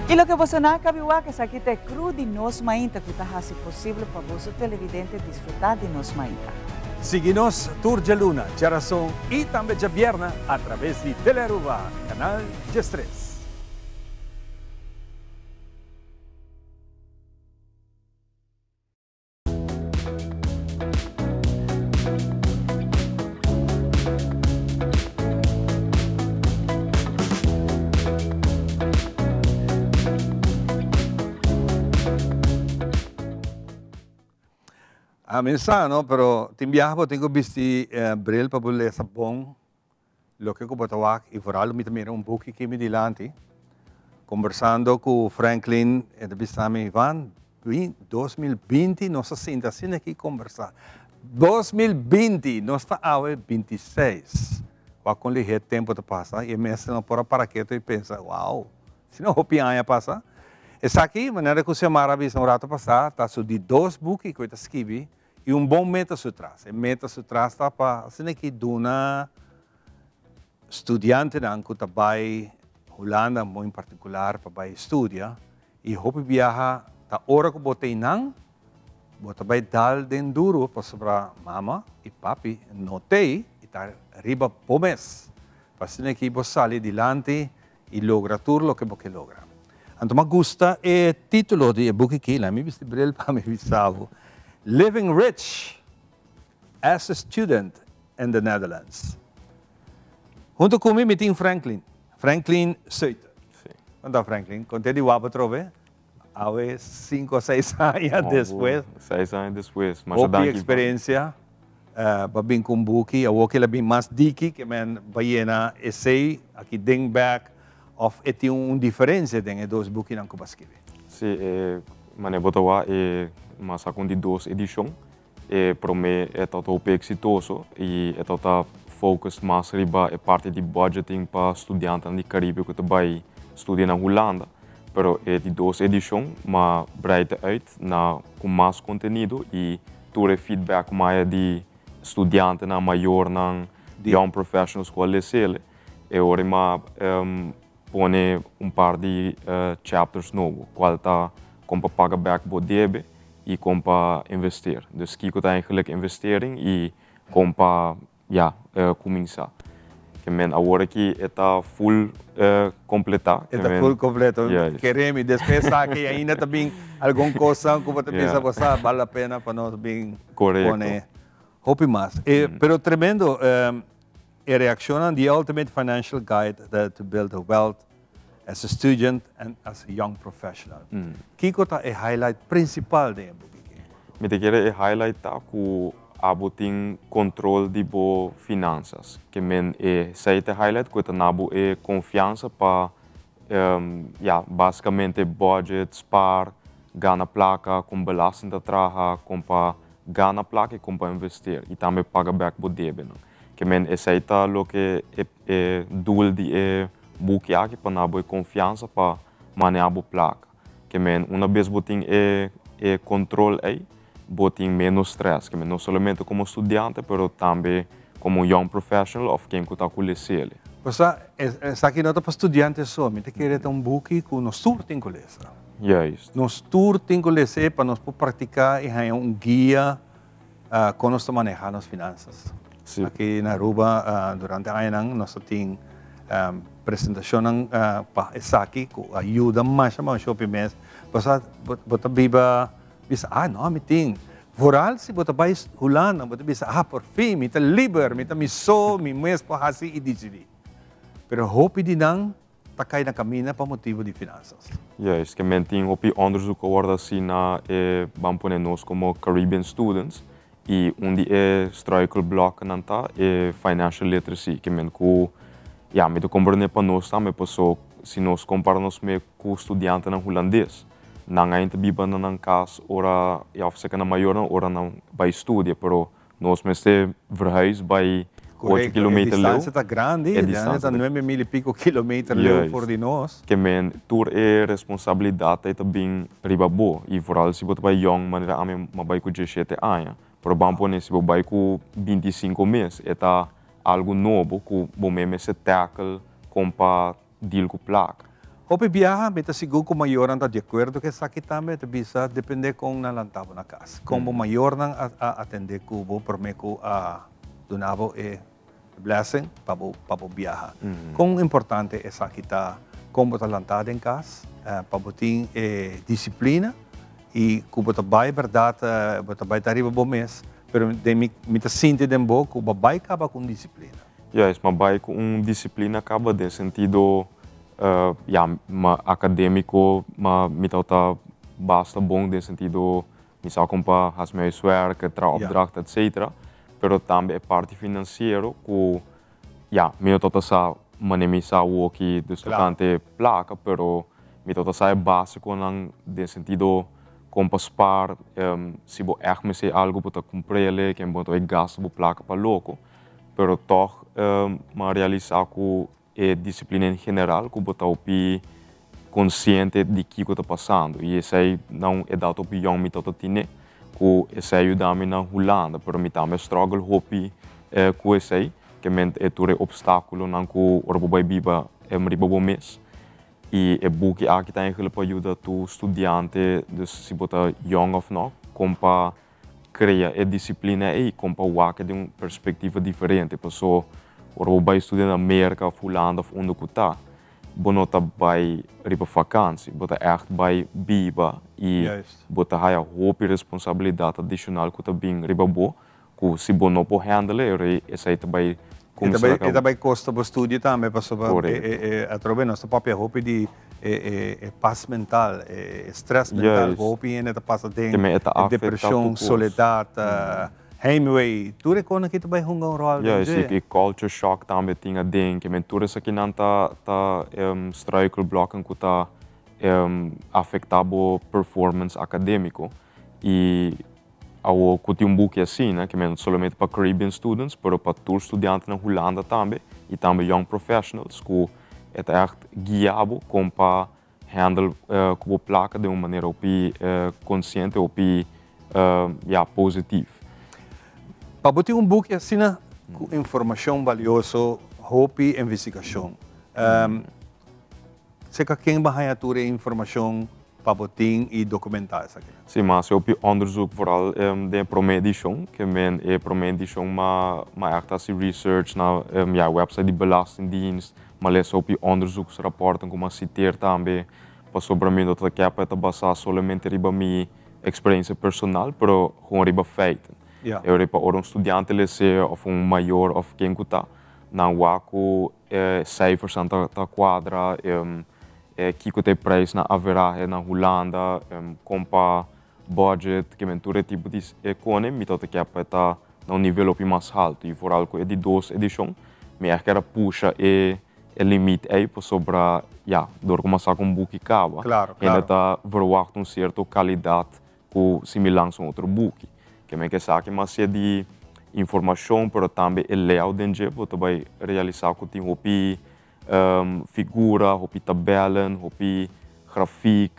E lo que você não acabou que essa aqui é cru de nós mainta que está fazendo possível para você televidente desfrutar de nós mainta. Siga-nos Tour de Luna, Charação e também de Vierna através de Teleruba, canal G3. A mensagem, não, pero timbiarbo tenho visto bril para boleh sabong, lo que eu botawak e foral me também book que me dilante, conversando com Franklin e de Bissame Ivan, 2020 nós senta assim aqui conversar. 2020 nós está a 26. Com o tempo de passar e mesmo não para que eu pensa, uau, se não o pianha passa. Essa aqui, maneira que você maravilha no rato passar, está de 2 books que eu escrevi e bom meta sutras. E meta sutras está para assim que duna estudante não que vai Holanda muito em particular para vai estudar e hope viaja ta hora que botei não bota vai dar den duro para sobra mama e papi notei e tá riba pomes para assim que você sair dilante e logra tudo o que você logra. Então me gusta o título do book que lá me viste bril para me visavo. Living Rich as a Student in the Netherlands. Junto comigo me tem Franklin Suiter. Onde Franklin? Contei de Waba Trove? Há 5 ou 6 anos depois. 6 anos depois. Ouvi experiência. Babin com book. Eu que bem mais diki que men baiena essay aqui ding back of eti diferença den dois books não que escrever. Sim, Mane botawa masa com de 2 edição para mim é totalmente exitoso e é total focus mais riba é parte de budgeting para estudantes do Caribe que também estudam na Holanda, pero é de 2 edição, mas breita uit na com mais conteúdo e todo feedback mais de estudantes na maior na young professionals com a LCL e ora ma pone par de chapters novos, qual tá com para pagar back bodebe e com para investir. Dus kijk het eigenlijk investering e com para começar. Que men agora que está full completar. Está full completo. Yes. Queremos después que ainda também alguma coisa que você pensa que vale a pena para nós bem poner. Hope mais. Pero tremendo. Reaccionan the ultimate financial guide to build a wealth as a student and as a young professional. Kiko ta é highlight principal de book. Me te quero highlight ta ku abo ting controle de bo finanças. Que men sei te highlight ku ta nabo confiança pa basicamente budget, spar, gana placa, com belasting da traha, com pa gana placa e com pa investir. E também paga back bo debe. Que men aceita lo que é doel de boek aqui para nabo confiança para manejar a placa. Que men uma vez botin controle aí, botin menos stress. Que men não somente como estudante, pero também como young professional ou quem que está com o LCL. Você está aqui nota para estudantes só, me te querer ter book com nos tour tem colégio. Yes. Nos tour tem colégio para nós praticar e ter guia com nós manejar as finanças. Sim. Aqui na Aruba, durante a ano, nós temos apresentação para aqui, que ajuda mais a shopping mês. Você biba, não, me tem. Vooral se você vai Holanda, você bisa, por fim, me tá liber, me tá miso, me mês para assim e decidi. Pero hope de não, tá cai na caminho para motivo de finanças. Yes, que men tem hope onderzoek agora assim na vamos nós como Caribbean students. E onde struikelblokken nanta financial literacy, que men ku me to compreender para nós também passou se nós comparamos com estudante na holandês, não ainda biba na casa ora seca na maior ora não vai estudar, pero nós mesmo verhuis by 8 kilometer leu. A distância está grande, está 9.000 e pico quilômetros leu por de nós. Que men tur responsabilidade também riba boa e vooral se você vai young maneira a mim vai com 17 anos. Por exemplo, se você vai com 25 meses, é algo novo que você se tackle com para deal com placa. Hope viaja, me está seguro que o maior anda de acordo que está aqui também, bisa depende com na lantava na casa. Como o maior não atender que o por me que donavo blessing para viajar. Quão importante é essa aqui tá como está lantada em casa, para botar disciplina. E que você vai, verdade, você vai estar bom mês, mas me está sentindo um pouco, você vai acabar com disciplina. Yes, mas vai com disciplina acaba de sentido acadêmico, mas me está basta bom de sentido, misal como para as minhas werk, opdracht, etc. Pero também é parte financeira que me está sa manemisa o que do estudante placa, pero me está sa básico de sentido como para spar, se você echt me algo para comprar, que você gasta para placa para louco, pero toch mas realizar com disciplina em geral, que você está consciente de que está passando e isso aí não é dado para young me está tine, que isso ajuda-me na Holanda, pero me também struggle hopi com isso aí, que é todo obstáculo não que o orbo vai biba riba bom mês. E é boek aqui está eigenlijk para ajudar tu estudante, dus se você young of não, como para criar a disciplina e como para waken de perspectiva diferente. Pessoa, o vai estudar na América, Holanda, onde que está, você tá vai riba vakantie, você echt vai biba e você há a responsabilidade adicional que tá bem riba bo, que se você não pode handle, essa aí também e também custa o estudo também, a trocar nossa própria roupa de paz mental, estresse mental, roupa e ainda passa de depressão, soledade, heimwee, tudo é coisa que também junga rol. E culture shock também tinha ding, que tudo isso aqui não tá struikelblokken que tá afectar o performance acadêmico e ao que um book assim, né, que não somente para Caribbean students, mas para todos os estudantes na Holanda também e também young professionals que é echt guiado como para handle com a placa de uma maneira consciente ou positiva. Para botar book assim, com informação valiosa, hope investigação. Você quem vai aturar informação para botar e documentar isso aqui? Sim, mas eu onderzoek vooral de promedição, que é promedição, maar echt als research na website de Belastingdienst, maar lees op onderzoeksrapporten, como citeer também, para sobre mim dat ik heb het basar somente riba minha experiência personal, pero gewoon riba feiten. Yeah. Eu riba or estudante lese of maior of quem kuta, na waku cijfers aan ta quadra, kiko te prijs na average na Holanda, compa budget, que menture tipo de economia, tot ik heb het na nível op mais alto e vooral com de duas edição, me é que era puxa limite aí para sobre door começar com boek acaba. Claro, claro. En dat verwacht certa qualidade com similar a outro boek. Que me que sabe mas se de informação, pero também o layout dentro, você vai realizar com tem hopi figura, hopi tabellen, hopi grafiek,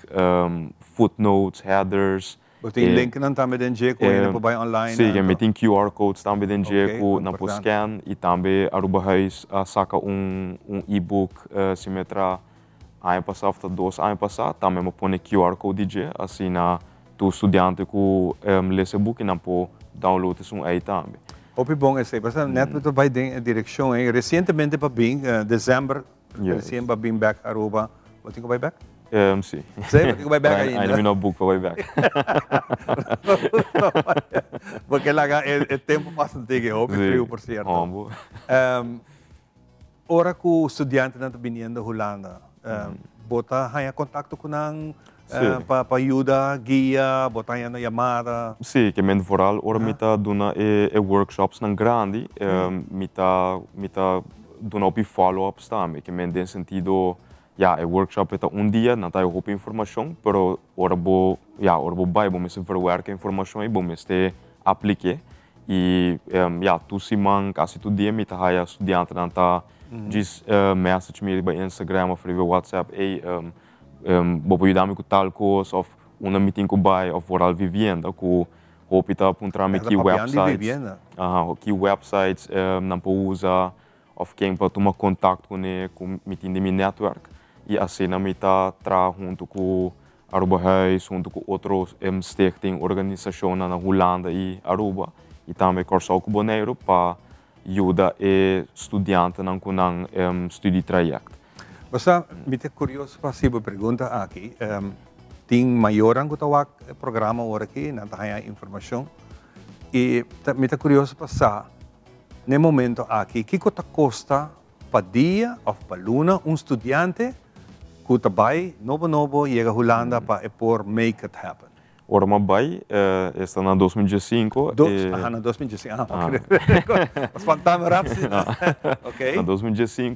footnotes, headers. Você tem link também dentro, com ele para online. Sim, met tem QR codes também dentro, na po scan e também aruba huis saca e-book simetra ano passado, 2 anos passados, também me põe QR code DJ, assim na tu estudante que lê book e não pode download aí também. Hopi bom esse, mas net met vai em direção aí. Recentemente para bem, dezembro, recém para bem back Aruba. Você tem que vai back? Sim. Você tem que vai back ainda? Ainda não book para vai back. Porque lá é tempo bastante que hopi frio por certo. Ora que o estudante não está vindo da Holanda, bota aí contato com para ajuda, guia, botar aí na chamada. Sim, que men vooral ora mita duna workshops nan grande, mita duna op follow-ups também, que men den sentido workshop é dia, não tá eu roupa informação, pero ora bo vai bom se verwerken informação e bom se aplique e tu se man quase tu dia mita haya estudante não tá diz message me by Instagram of via WhatsApp bopo ajudar-me com tal coisa, ou uma meeting com bai, ou vooral vivenda, com hopita apontar-me que websites não pode usar, ou quem para tomar contato com ele, com meeting de meu network, e assim não me está junto com Aruba Huis, junto com outros stichting, organizações na Holanda e Aruba, e também Corsal com Bonaire para ajudar estudantes com um studietraject. Basta, me te curioso para si pergunta aqui. Tem maior ang kutawag programa ora aqui, não tem informação. E me te curioso para sa, no momento aqui, que custa para dia ou para luna estudante que vai novo chega a Holanda para make it happen. Ora vai, está na 2015. Na 2015. Mas fantasma rápido. Na 2015,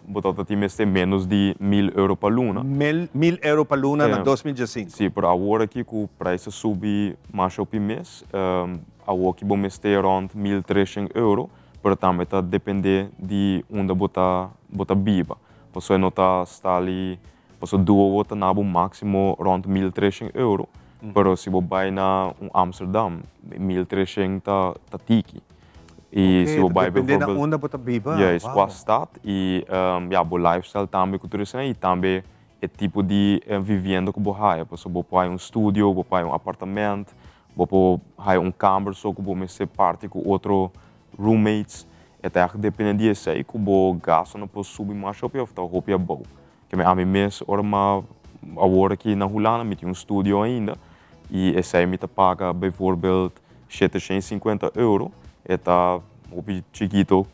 botava time menos de €1.000 para luna. €1.000 para luna na 2015. Sim, por agora aqui que o preço subi mais ao mês, agora que vamos ter around €1.300, mas também está depender de onde bota biba. Posso notar está ali, posso duas outra na máximo around €1.300. Pero se você vai na Amsterdam, 1.300 tá tiki. E se você vai depende da onde você vive. Qual estado e o lifestyle também cultural e também o tipo de vivenda que você vai. Você vai estúdio, você vai apartamento, você vai câmara só que você ser parte com outros roommates. Até depende disso aí que você gasta não pode subir mais ou tá roupa boa. Que a mim mesmo agora aqui na Holanda me tem estúdio ainda. E esse aí me paga, bijvoorbeeld, €750. Está chiquito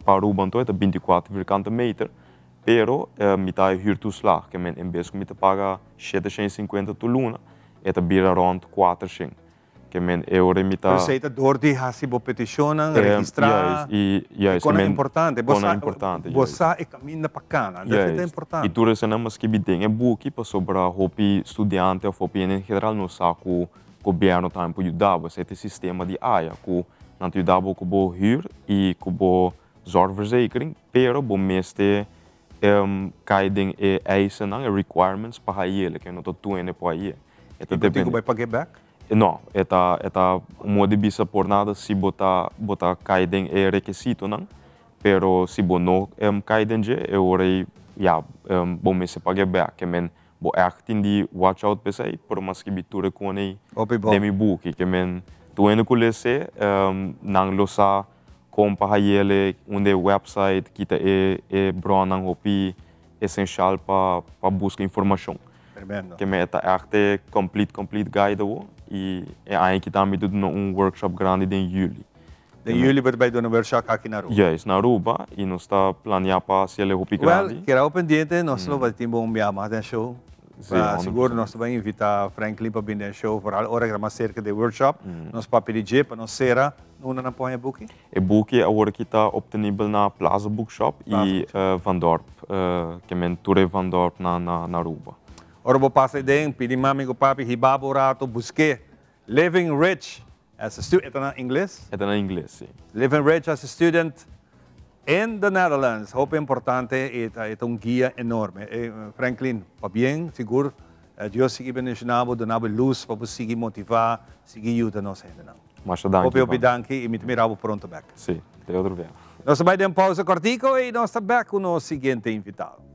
para o banto, é 24 vierkante meter. Pero me está huurtoeslag, que em vez de me paga €750 por luna, é bira around €400. que men eure mita Receita door die hasibo petitionen, registrar. Juist, é importante. Importante. Você é caminho para cá, isso é importante. E tudo isso não mas que bidem é buki para sobre hopi estudante ou hopi em geral no saco governo também para ajudar você ter sistema de AIA que não te ajudava com o huur e com o zorgverzekering, pero bom meste kaiding e eisen e requirements para ele que não tô tuendo para aí. E contigo vai pagar back? Não, eta modo bisa por nada se botar kaiding e requisito não, pero se bono kaiding je eu bom meste pagar back que men bo echt in die watch out pesai por mas que biture com ei demi book que men tuendo com lese nang losa compa ele onde website kita e bronang hopi essencial para buscar informação. Tremendo. Que me eta echt complete guide e aí que também tudo workshop grande em julho. Em julho vai ter um workshop aqui na Aruba. Yes, na Aruba e nós está planeando para se ele hopi grande. Well, quero pendiente nós vai ter um biamada show. Seguro nós vamos invitar Franklin para vir no show por hora que mais cerca do workshop. Nós para pedir para nós será não na põe book. E book agora que está disponível na Plaza Bookshop e Van Dorp, que menture Van Dorp na Aruba. Ora vou passar dentro, pedir mami com papi, ribabo rato, busquei Living Rich as a student. É na inglês? É na inglês, sim. Living Rich as a student in the Netherlands. Hope importante é um guia enorme. Franklin, para bem, seguro, Deus siga bendicionado, donava luz para você seguir motivar, seguir ajudar nós ainda. Mas danke. Hope eu bedanke e me miravo pronto back. Sim, até outro dia. Nós vamos dar uma pausa cortico e nós estamos back com o nosso seguinte invitado.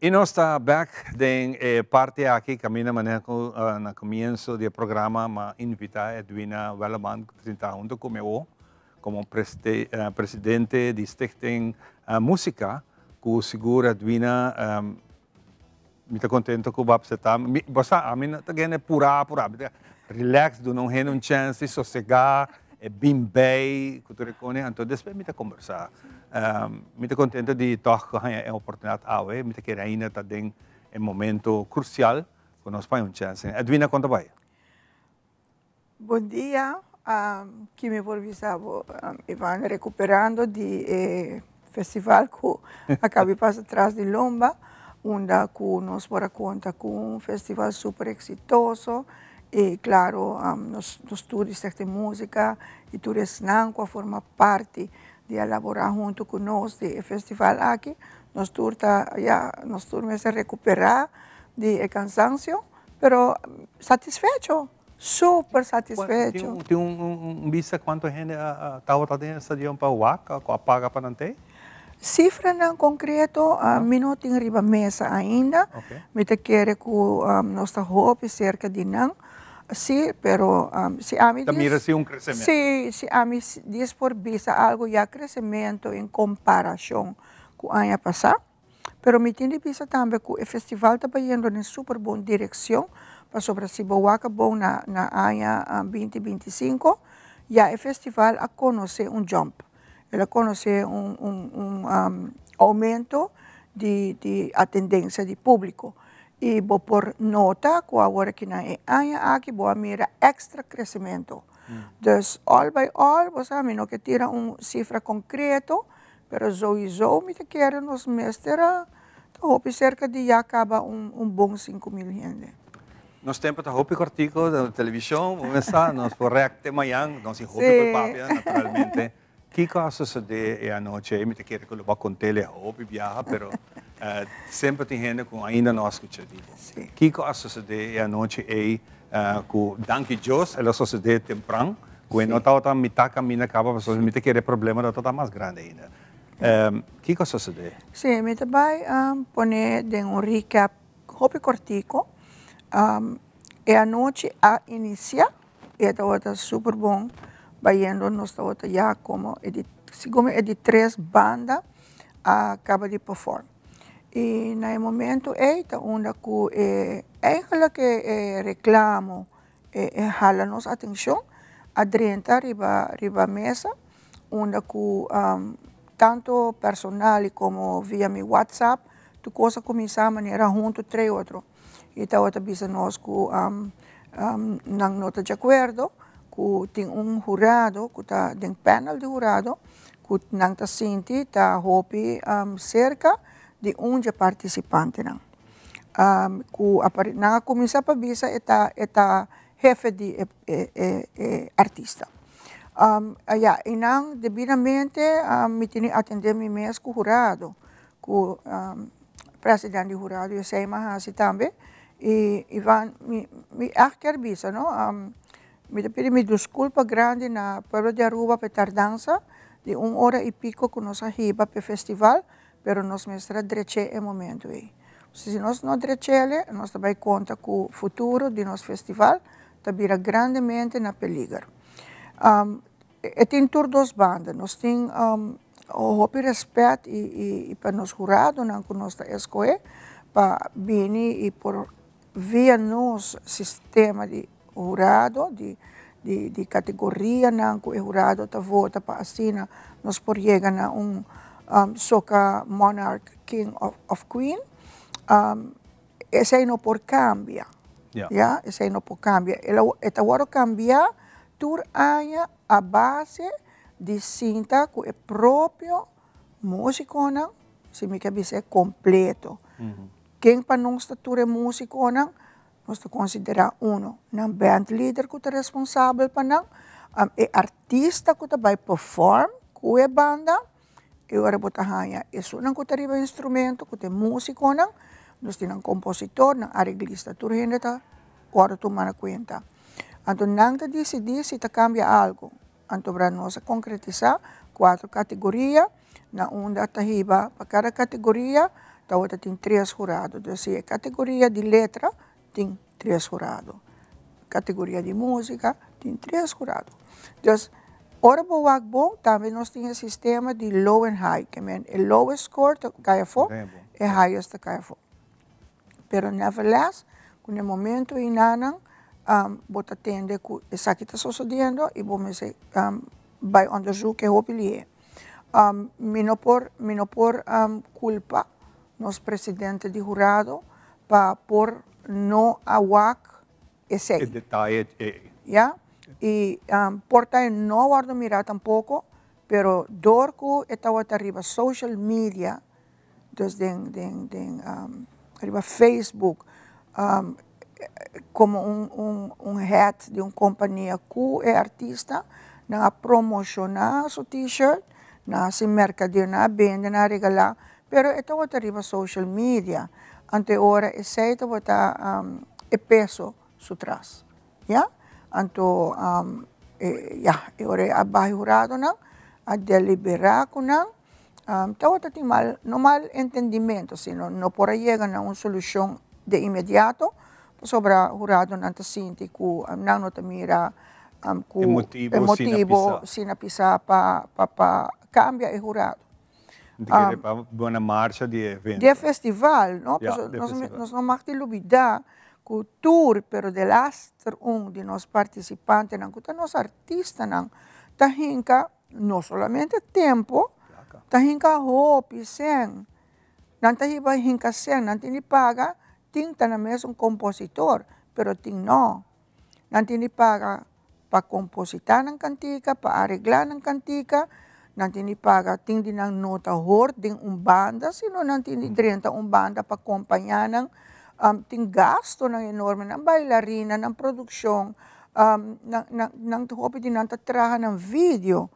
E nós estamos back de parte aqui, caminha maneira no começo do programa, mas invitar Edwina Welleman, que está junto comigo, como presidente de Stichting Música, que segura Edwina, me está contente que você está, você a mim está ganhando pura, relax, do não ter uma chance de sossegar, bem bem, que tu reconhece, então depois me está conversar. Me está contente de tocar a oportunidade a me está querendo ainda estar em um momento crucial que nós temos uma chance. Edwina, conta vai. Bom dia, que me volvisavo Ivan recuperando do festival que acabei passar atrás de Lomba, onde nós bora conta com festival super exitoso e claro, nos turistas de música e turistas não forma parte de elaborar junto conosco o festival aqui. Nós turmos a recuperar de cansancio, pero satisfecho, super satisfecho. Tem vista quanto gente estava tendo essa dia para o WAC, com a paga para não ter? Cifra não concreto, não tem riba mesa ainda. Me te quer que nós estamos cerca de não. Sim, pero se a mim diz crescimento. Se a mim diz por vista algo já crescimento em comparação com o ano passado, pero me tem de vista também que o festival está indo em super boa direção para sobre se boaca bom na ano 2025, já o festival a conhecer jump, ele a conhecer aumento de atendência de público. E vou por nota que agora que na ano aqui vou mira extra crescimento. Dus all by all, você não que tira cifra concreto, pero sowieso me quer nos mestra, hope cerca de já acaba bom 5.000 gente. Nós temos a roupa cortico da televisão, nós por reacte amanhã, nós em roupa por papel, naturalmente. Que coisa sucede a noite? Me quer que eu vou contar a roupa viaja, pero sempre tem gente que ainda não escuta. Que coisa sucede a noite é que, danke Deus, ela sucede temprano, que não está mitad caminho acaba, mas me quer problema está mais grande ainda. Que coisa sucede? Sim, me vai poner de recap roupa cortico. E a noite a iniciar, e está super bom, vayendo nós está já como é de 3 bandas acaba de perform. E no momento está onde que eigenlijk reclamo jala nos atenção, adrenta riba mesa, onde que tanto personal como via mi WhatsApp, tu coisa começar a maneira junto 3 outros. E está outra vez nós que não nota de acordo, que tem jurado, que está em panel de jurado, que não está sentindo, está hopi cerca de participante. Que não começa a visa está jefe de artista. E não devidamente me tem atender me mesmo com jurado, com presidente do jurado, eu sei mais também. E Ivan, me quer visa, não? Me pedi desculpa grande na pueblo de Aruba para tardança de 1 hora e pico que nós arriba para o festival, pero nós mestra dreche é momento aí. Se nós não drechele, nós também conta com o futuro de nosso festival, também grandemente na peligro. E tem tur 2 bandas, nós tem o respeito e para nós jurado, não que nós escolher, para vir e por via nosso sistema de jurado, de categoria, não que o jurado está vota para assina, nós por chegar na soca Monarch King of Queen, esse aí não por cambia, esse aí não por cambia. Ele agora cambiar tur aña a base de cinta que é próprio músico, não, se me quer dizer completo. Quem para nós tur é músico, não, nós considera não band leader que é responsável para não, é artista que vai perform, que é banda, e agora botar hanha, isso não que tem instrumento, que é músico, não, nós temos compositor, não arreglista, tudo gente tá, agora tomar conta. Então não te decidir se te cambia algo, então para nós concretizar 4 categorias, na onda tá riba, para cada categoria, tá outra tem 3 jurados, então se é categoria de letra, tem 3 jurados. Categoria de música, tem 3 jurados. Então, ora bom, também nós temos sistema de low and high, que é o lowest score que cai fora, é o highest que cai fora. Pero, nevertheless, no momento em nanang, bota atende que isso aqui está sucedendo e vamos vai onderzoeken o que ele é. Não por culpa, nosso presidente de jurado, por não awak esse. El detalle. ¿Ya? Y por tal no guardo mirar tampoco, pero dorco estaba arriba social media, desde arriba Facebook, como head de uma companhia que é artista, a promocionar seu t-shirt, na si mercadeiro na vende, na regalar, pero ito wata riba social media. Ante ora essaita wata e peso sutras. Ya? Anto ora abahi hurado nang, a deliberar ko nang, tawata ting mal entendimento, sino no pora llegan a una solución de inmediato, sobra jurado nanta sinti ku nang no tamira ku emotivo sinapisa pa cambia e jurado. Buena marcha de evento. De festival, no? Ja, Pues de festival. nos no mag te olvidar ku tour, pero de laster de nos participantes nang kuta nos artista nang tahinka no solamente tempo, tahinka hopi sen. Nanta hiba hinka sen, nanti ni paga ting tanames un compositor, pero ting no. Nanti ni paga pa compositar ng kantika, pa arreglar ng kantika, nanti ni paga ting din ang nota hort ding banda, sino nanti ni drenta banda pa kompanya ng ting gasto ng enorme ng bailarina, ng produksyon, ng hopi din ang tatrahan ng video.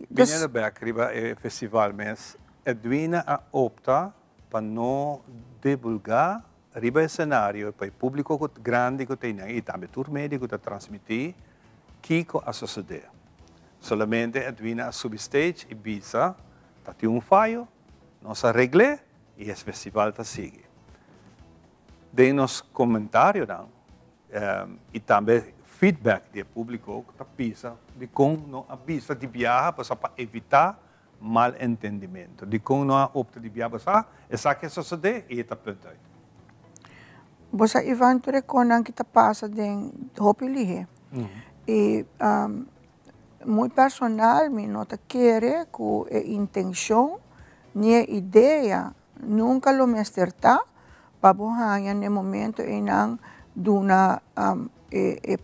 Binnen de Bergriba festival mes Edwina a opta para não divulgar riba cenário para o público grande que tem e também tour médico que transmitir Kiko a suceder. Solamente Edwina a substage e bisa, tá tem fallo, nós arregle e esse festival tá sigue. Dei nos comentários e também feedback do público que tá bisa de como não avisa de viajar para evitar mal entendimento. De como não opta de viajar, essa que sucede e tá ponto. Bosa Ivan ture konan kita pasa den hopi lihe. E muito personal, me nota querer com a intenção, minha ideia, nunca lo mesterta, para bohanha no momento em não duna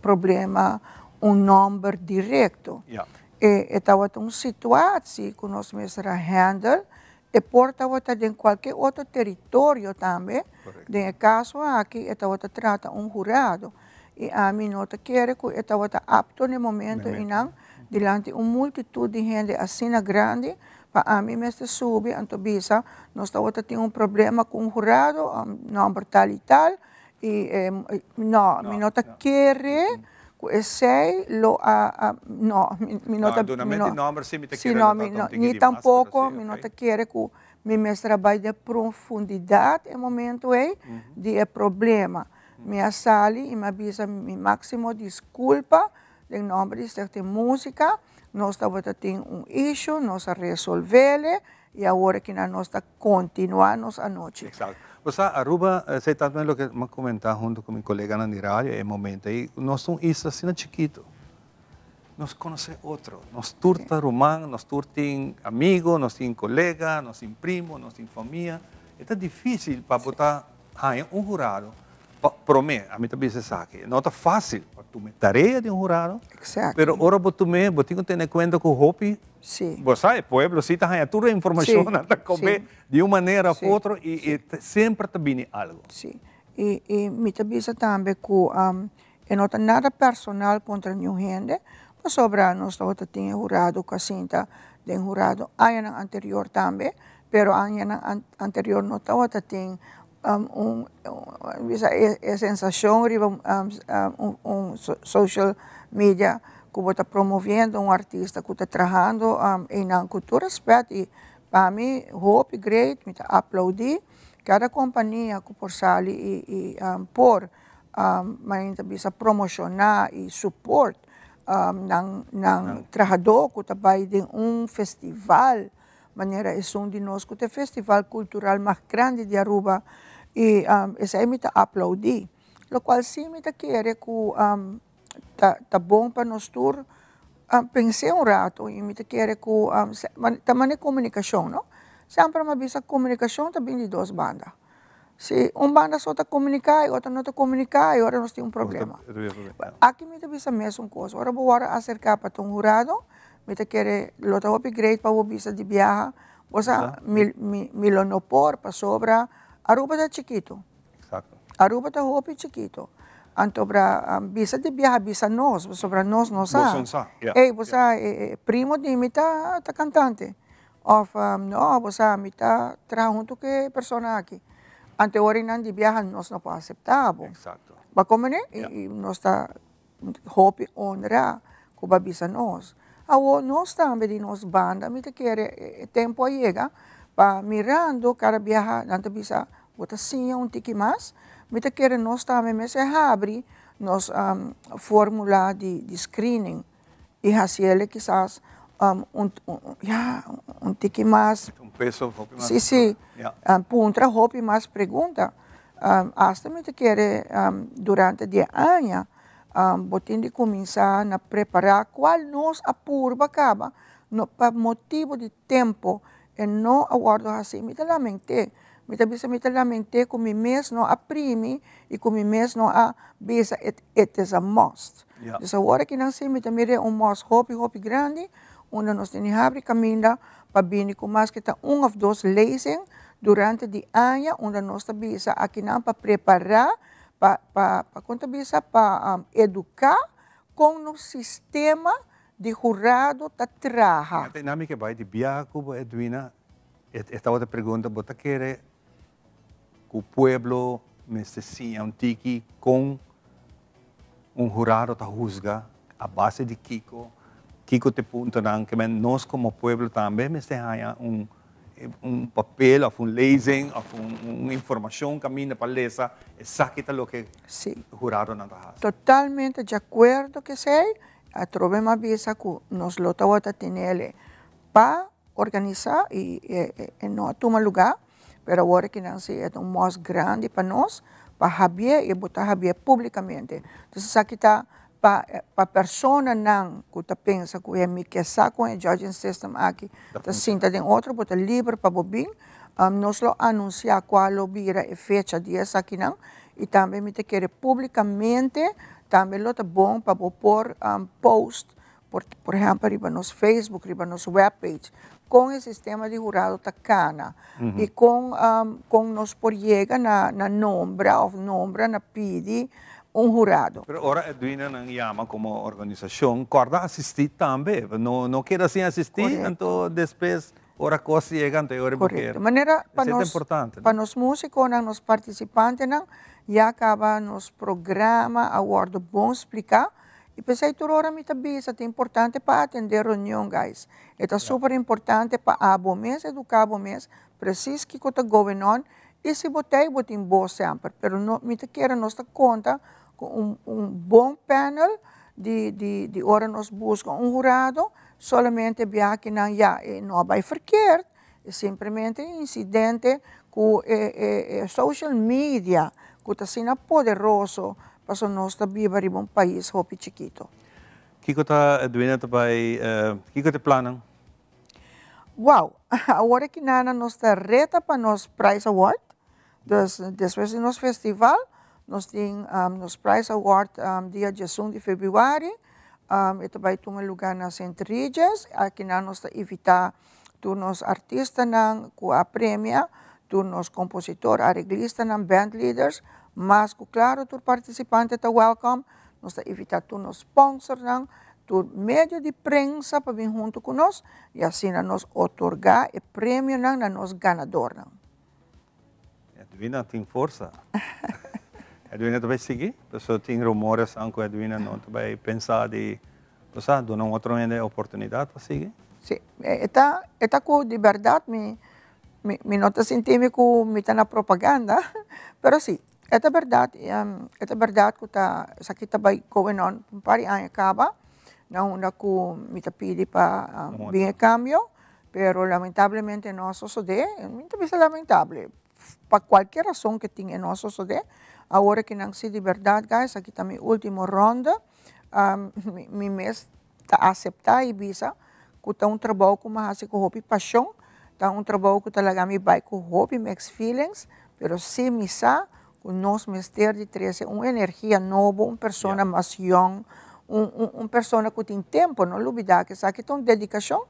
problema número direto. Estava uma situação que nós mestra handle e porta wata de qualquer outro território também. No caso aqui, estava trata jurado. E a mim nota quer que estava apto no momento em não diante multitud de gente assim grande, para a mim mestre subir, então bisa, nós estava tendo problema com jurado, número tal e tal, e não, me nota quer sei lo no mi nota ni tampouco mi nota quer que mi mestra vai de profundidade em momento de problema me sali e me avisa mi máximo desculpa em nome de esta música nós estamos tendo issue nós resolvê-lo e agora que nós está continuando a noite. O sea, Aruba, sei também o que me comentar junto com meu colega na rádio, é momento aí, nós somos islas assim chiquito. Nós conhecemos outro. Nós turta romano, nós turtem amigo, nós temos colega, nós temos primo, nós temos família. É difícil para botar jurado. Para mim, a mim também se sabe. Não é fácil para tu tarefa de jurado. Exato. Pero ora para tu me, você tem que ter conta com o hopi. Sim. Você sabe, pueblo, se está toda a informação, de uma maneira ou outra, e sempre está vindo algo. Sim. E me avisa também que não tem nada personal contra nenhuma gente, mas sobre nós temos jurado, que assim, tem jurado, ano anterior também, pero ano anterior não tem sensação, social media, que está promovendo artista que está trabalhando em cultura aspecto e para mim hope great me aplaudi cada companhia que por sali e por mas bisa promocionar e support ng trabalhador que está de festival maneira é de nós que é festival cultural mais grande de Aruba e essa me aplaudi lo qual sim me quer que tá bom para nós tour pensei rato e me quer que também comunicação não sempre me bisa comunicação também de duas bandas se banda só está comunicar e outra não está comunicar e agora nós temos problema aqui me bisa mesmo coisa agora vou acercar para um jurado me quer lota hopi great para o bisa de viajar você me lo no por para sobra Aruba tá chiquito Aruba tá hopi chiquito antobra bisa de viaja bisa nos, sobre nos Nosa, yeah. Você primo de mita ta cantante. Of no, você mita trabalha junto que persona aqui. Ante ori nan di viaja nos não pode aceitável. Exacto. Ba como né? E nós tá hope honra kuba bisa nos. Awo nós também de nos banda mita quer tempo chega pa mirando cada viaja nanta bisa bota sim tiki mais. Mita quer nós também mese abre nos fórmula de screening e haciele quizás tiki mais peso, hopi más. Sí. Yeah. Puntra hopi más pregunta. Hasta mita quer durante 10 anos botin de começar a preparar qual nos apurba acaba no pa motivo de tempo e não aguardo assim mita lamente. Mita lamente com mi mês não aprime e com mi mês não a bisa it is a must. Yeah. Dus agora que não sei mita mire must hopi grande onde nós temos abre caminho para vir com mais que tá of dos lezing durante de ano onde nós tá bisa aqui não para preparar para conta bisa para educar com o sistema de jurado tá traja. A dinâmica vai de Biaco, Edwina, esta outra pergunta, você quer que o pueblo necessita tiki com jurado que juzga a base de Kiko te punta que nós como pueblo também necessitamos papel, ou lezing, ou uma informação caminha para ler, exactamente o que o jurado não está. Totalmente de acordo que sei, a problema bisa que nós lo tawata tinele para organizar e não tomar lugar. Pero agora que não sei, é mais grande para nós, para saber e botar saber publicamente. Então, se aqui está para persona não que está pensa que é me que com o judging system aqui, está sinta de outro, botar livre para bobin, nós lo anunciar qual lo vira e fecha de essa aqui não, e também me te querer publicamente, também lo tá bom para pôr post, por exemplo, riba nos Facebook, riba nos webpage, com o sistema de jurado tacana e com nos por chega na nombra ou nombra na pidi jurado. Pero ora Edwina não chama como organização, corda assistir também, não quer assim assistir, então depois ora coisa chega ante ora Correto. Maneira para nós músicos, nos participantes, já acaba nos programa, aguardo bom explicar. E pensei que hora me tabisa, é importante para atender reunião, guys. É super importante para abo mês, educar abo mês, preciso que o governo e se botei boa sempre, pero não me quer nós conta com bom panel de hora nós buscamos jurado, somente via que não vai verkeerd, é simplesmente incidente com social media, que está sendo poderoso. Para nós viver em país hopi chiquito. Kiko tá Edwina também, Kiko te planam? Wow, agora que nós está reta para nos Prize Award, depois do nosso festival, nós temos nos Prize Award dia 1 de fevereiro, e também tem lugar na St. Regis, aqui nós está evitar nos artistas com a prêmio, nos compositores, arreglistas, band leaders, mas, claro, tu participante está welcome, nós está evitar nos sponsors, tu meio de prensa para vir junto conosco e assim nós otorgar o prêmio na nos ganador. Edwina tem força. Edwina também seguir, pessoal tem rumores que Edwina não também pensar de, pessoal, dar outra oportunidade para seguir. Sim, está com de verdade me nota sentir que me está na propaganda, pero sim. É verdade que está aqui também going on para ano acaba, não que me pedi para vir cambio, pero lamentavelmente não sucede, muito lamentável, para qualquer razão que tenha não sucede, agora que não se de verdade, guys, aqui está minha última ronda, meu mês está aceitar e visa, que está trabalho com mais com hobby paixão, está trabalho que talaga me vai com hobby, mixed feelings, pero se me sa nós mestre de 13, uma energia nova, uma pessoa mais young, uma pessoa que tem tempo, não olvidar que aqui tem dedicação,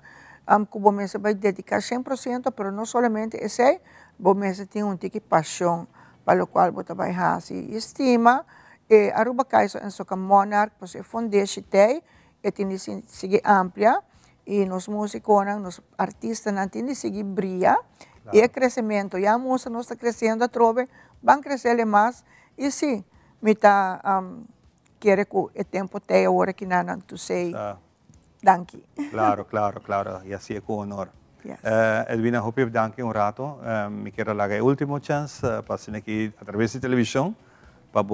que você vai dedicar 100%, mas não somente esse, você tem tique paixão, para o qual você vai ter estima Aruba Kaiso en Soca Monarch, pues Foundation Day, tiene sigue amplia, y los músicos, los artistas, tienen sigue brilla, y el crecimiento, ya música no está creciendo a trove, van a crecerle más, y sí, mita quiere que el tiempo te ahora que nanan tu sei, danki. Claro, y así es con honor. Yes. Edwina, hope you danke un rato. Me quiero dar la última chance para aquí a través de televisión para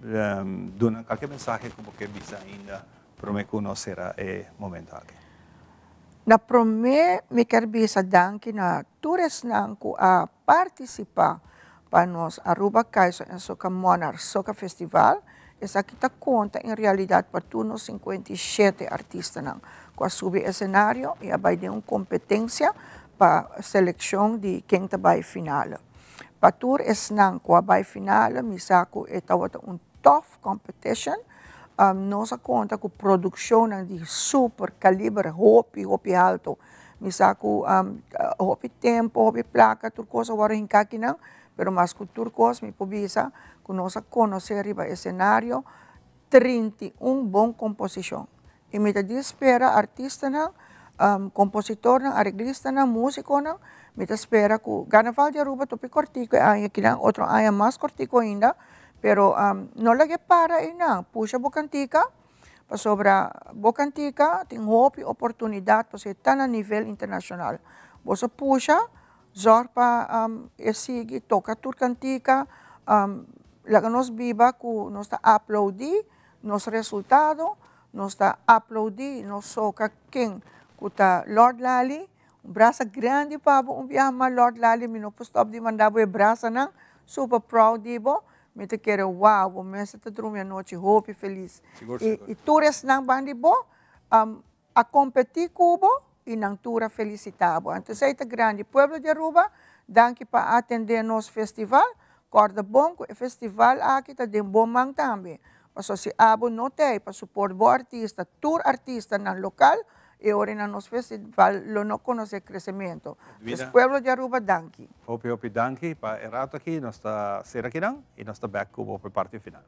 dar qualquer mensaje como que visa ainda para me conocer el momento aqui. Na prome me quero bisa danke na tours nanku a participar para nós Aruba Kaiso en Soca Monarch Soca Festival. Essa aqui está conta em realidade para todos 57 artistas não. Com a subir cenário e vai ter uma competência para a seleção de quem vai final. Para tour esse não com a vai final, me saco um tough competition. Nossa conta com produção de super calibre, hopi alto. Me saco hopi tempo, hopi placa, tudo coisa agora em cá não. Pero mais que tudo coisa me pobisa com nossa conhecer o cenário 31 bom composição. E me espera artista não, compositor não, arreglista não, músico não, me espera que o Carnaval de Aruba topi cortico aí aqui não, outro aí mais cortico ainda, pero não lhe para aí não, puxa bocantica, para sobra bocantica tem oportunidade para ser tá a nível internacional. Você puxa zorg para seguir toca tur cantica, laga nos viva que nos está uploadi nos resultado, nos está uploadi nos soca quem que tá Lord Lally, braça grande para viajar mais Lord Lally, me não stop de mandar o braça não, super proud dibo, me te quero wow, o mês te dormir a noite hope feliz. E tours não bandi bo, a competir cubo e não tura felicitado. Então, é grande pueblo de Aruba, danke para atender nosso festival, corda bom, o festival aqui está de bom man também. Mas se abo não tem para suportar o artista, tour artista no local, e agora no nosso festival não conhece crescimento. Então, pueblo de Aruba, danke. Hope, danke. Para o rato aqui, nós está ser aqui não, e nós está back para a parte final.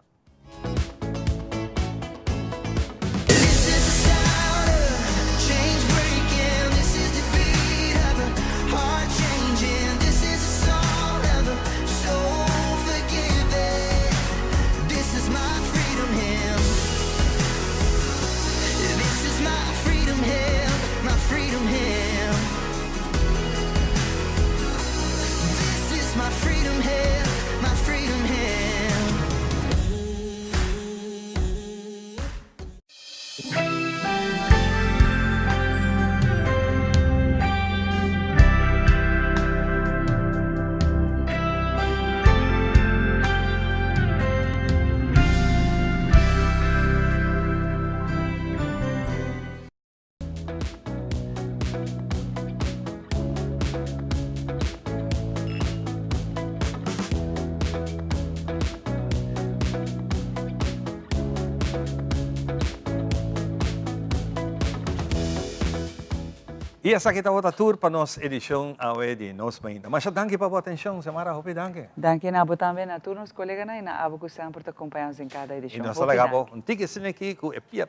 E essa aqui está outra tour para nossa edição de Nos Mainda. Mas danke para a atenção, Samara, hope danke. Danke na abo também na tour, nos colegas na abo que estão por te acompanhar em cada edição. E nós legamos um ticket aqui com pia,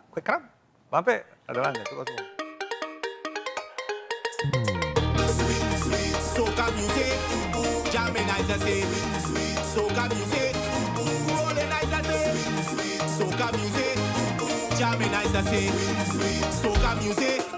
com cram. Vamos, adelante, tudo bom. Soca music, jamming nice as it. Soca music, rolling nice as it. Soca music, jamming nice as it. Soca music.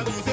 Aluze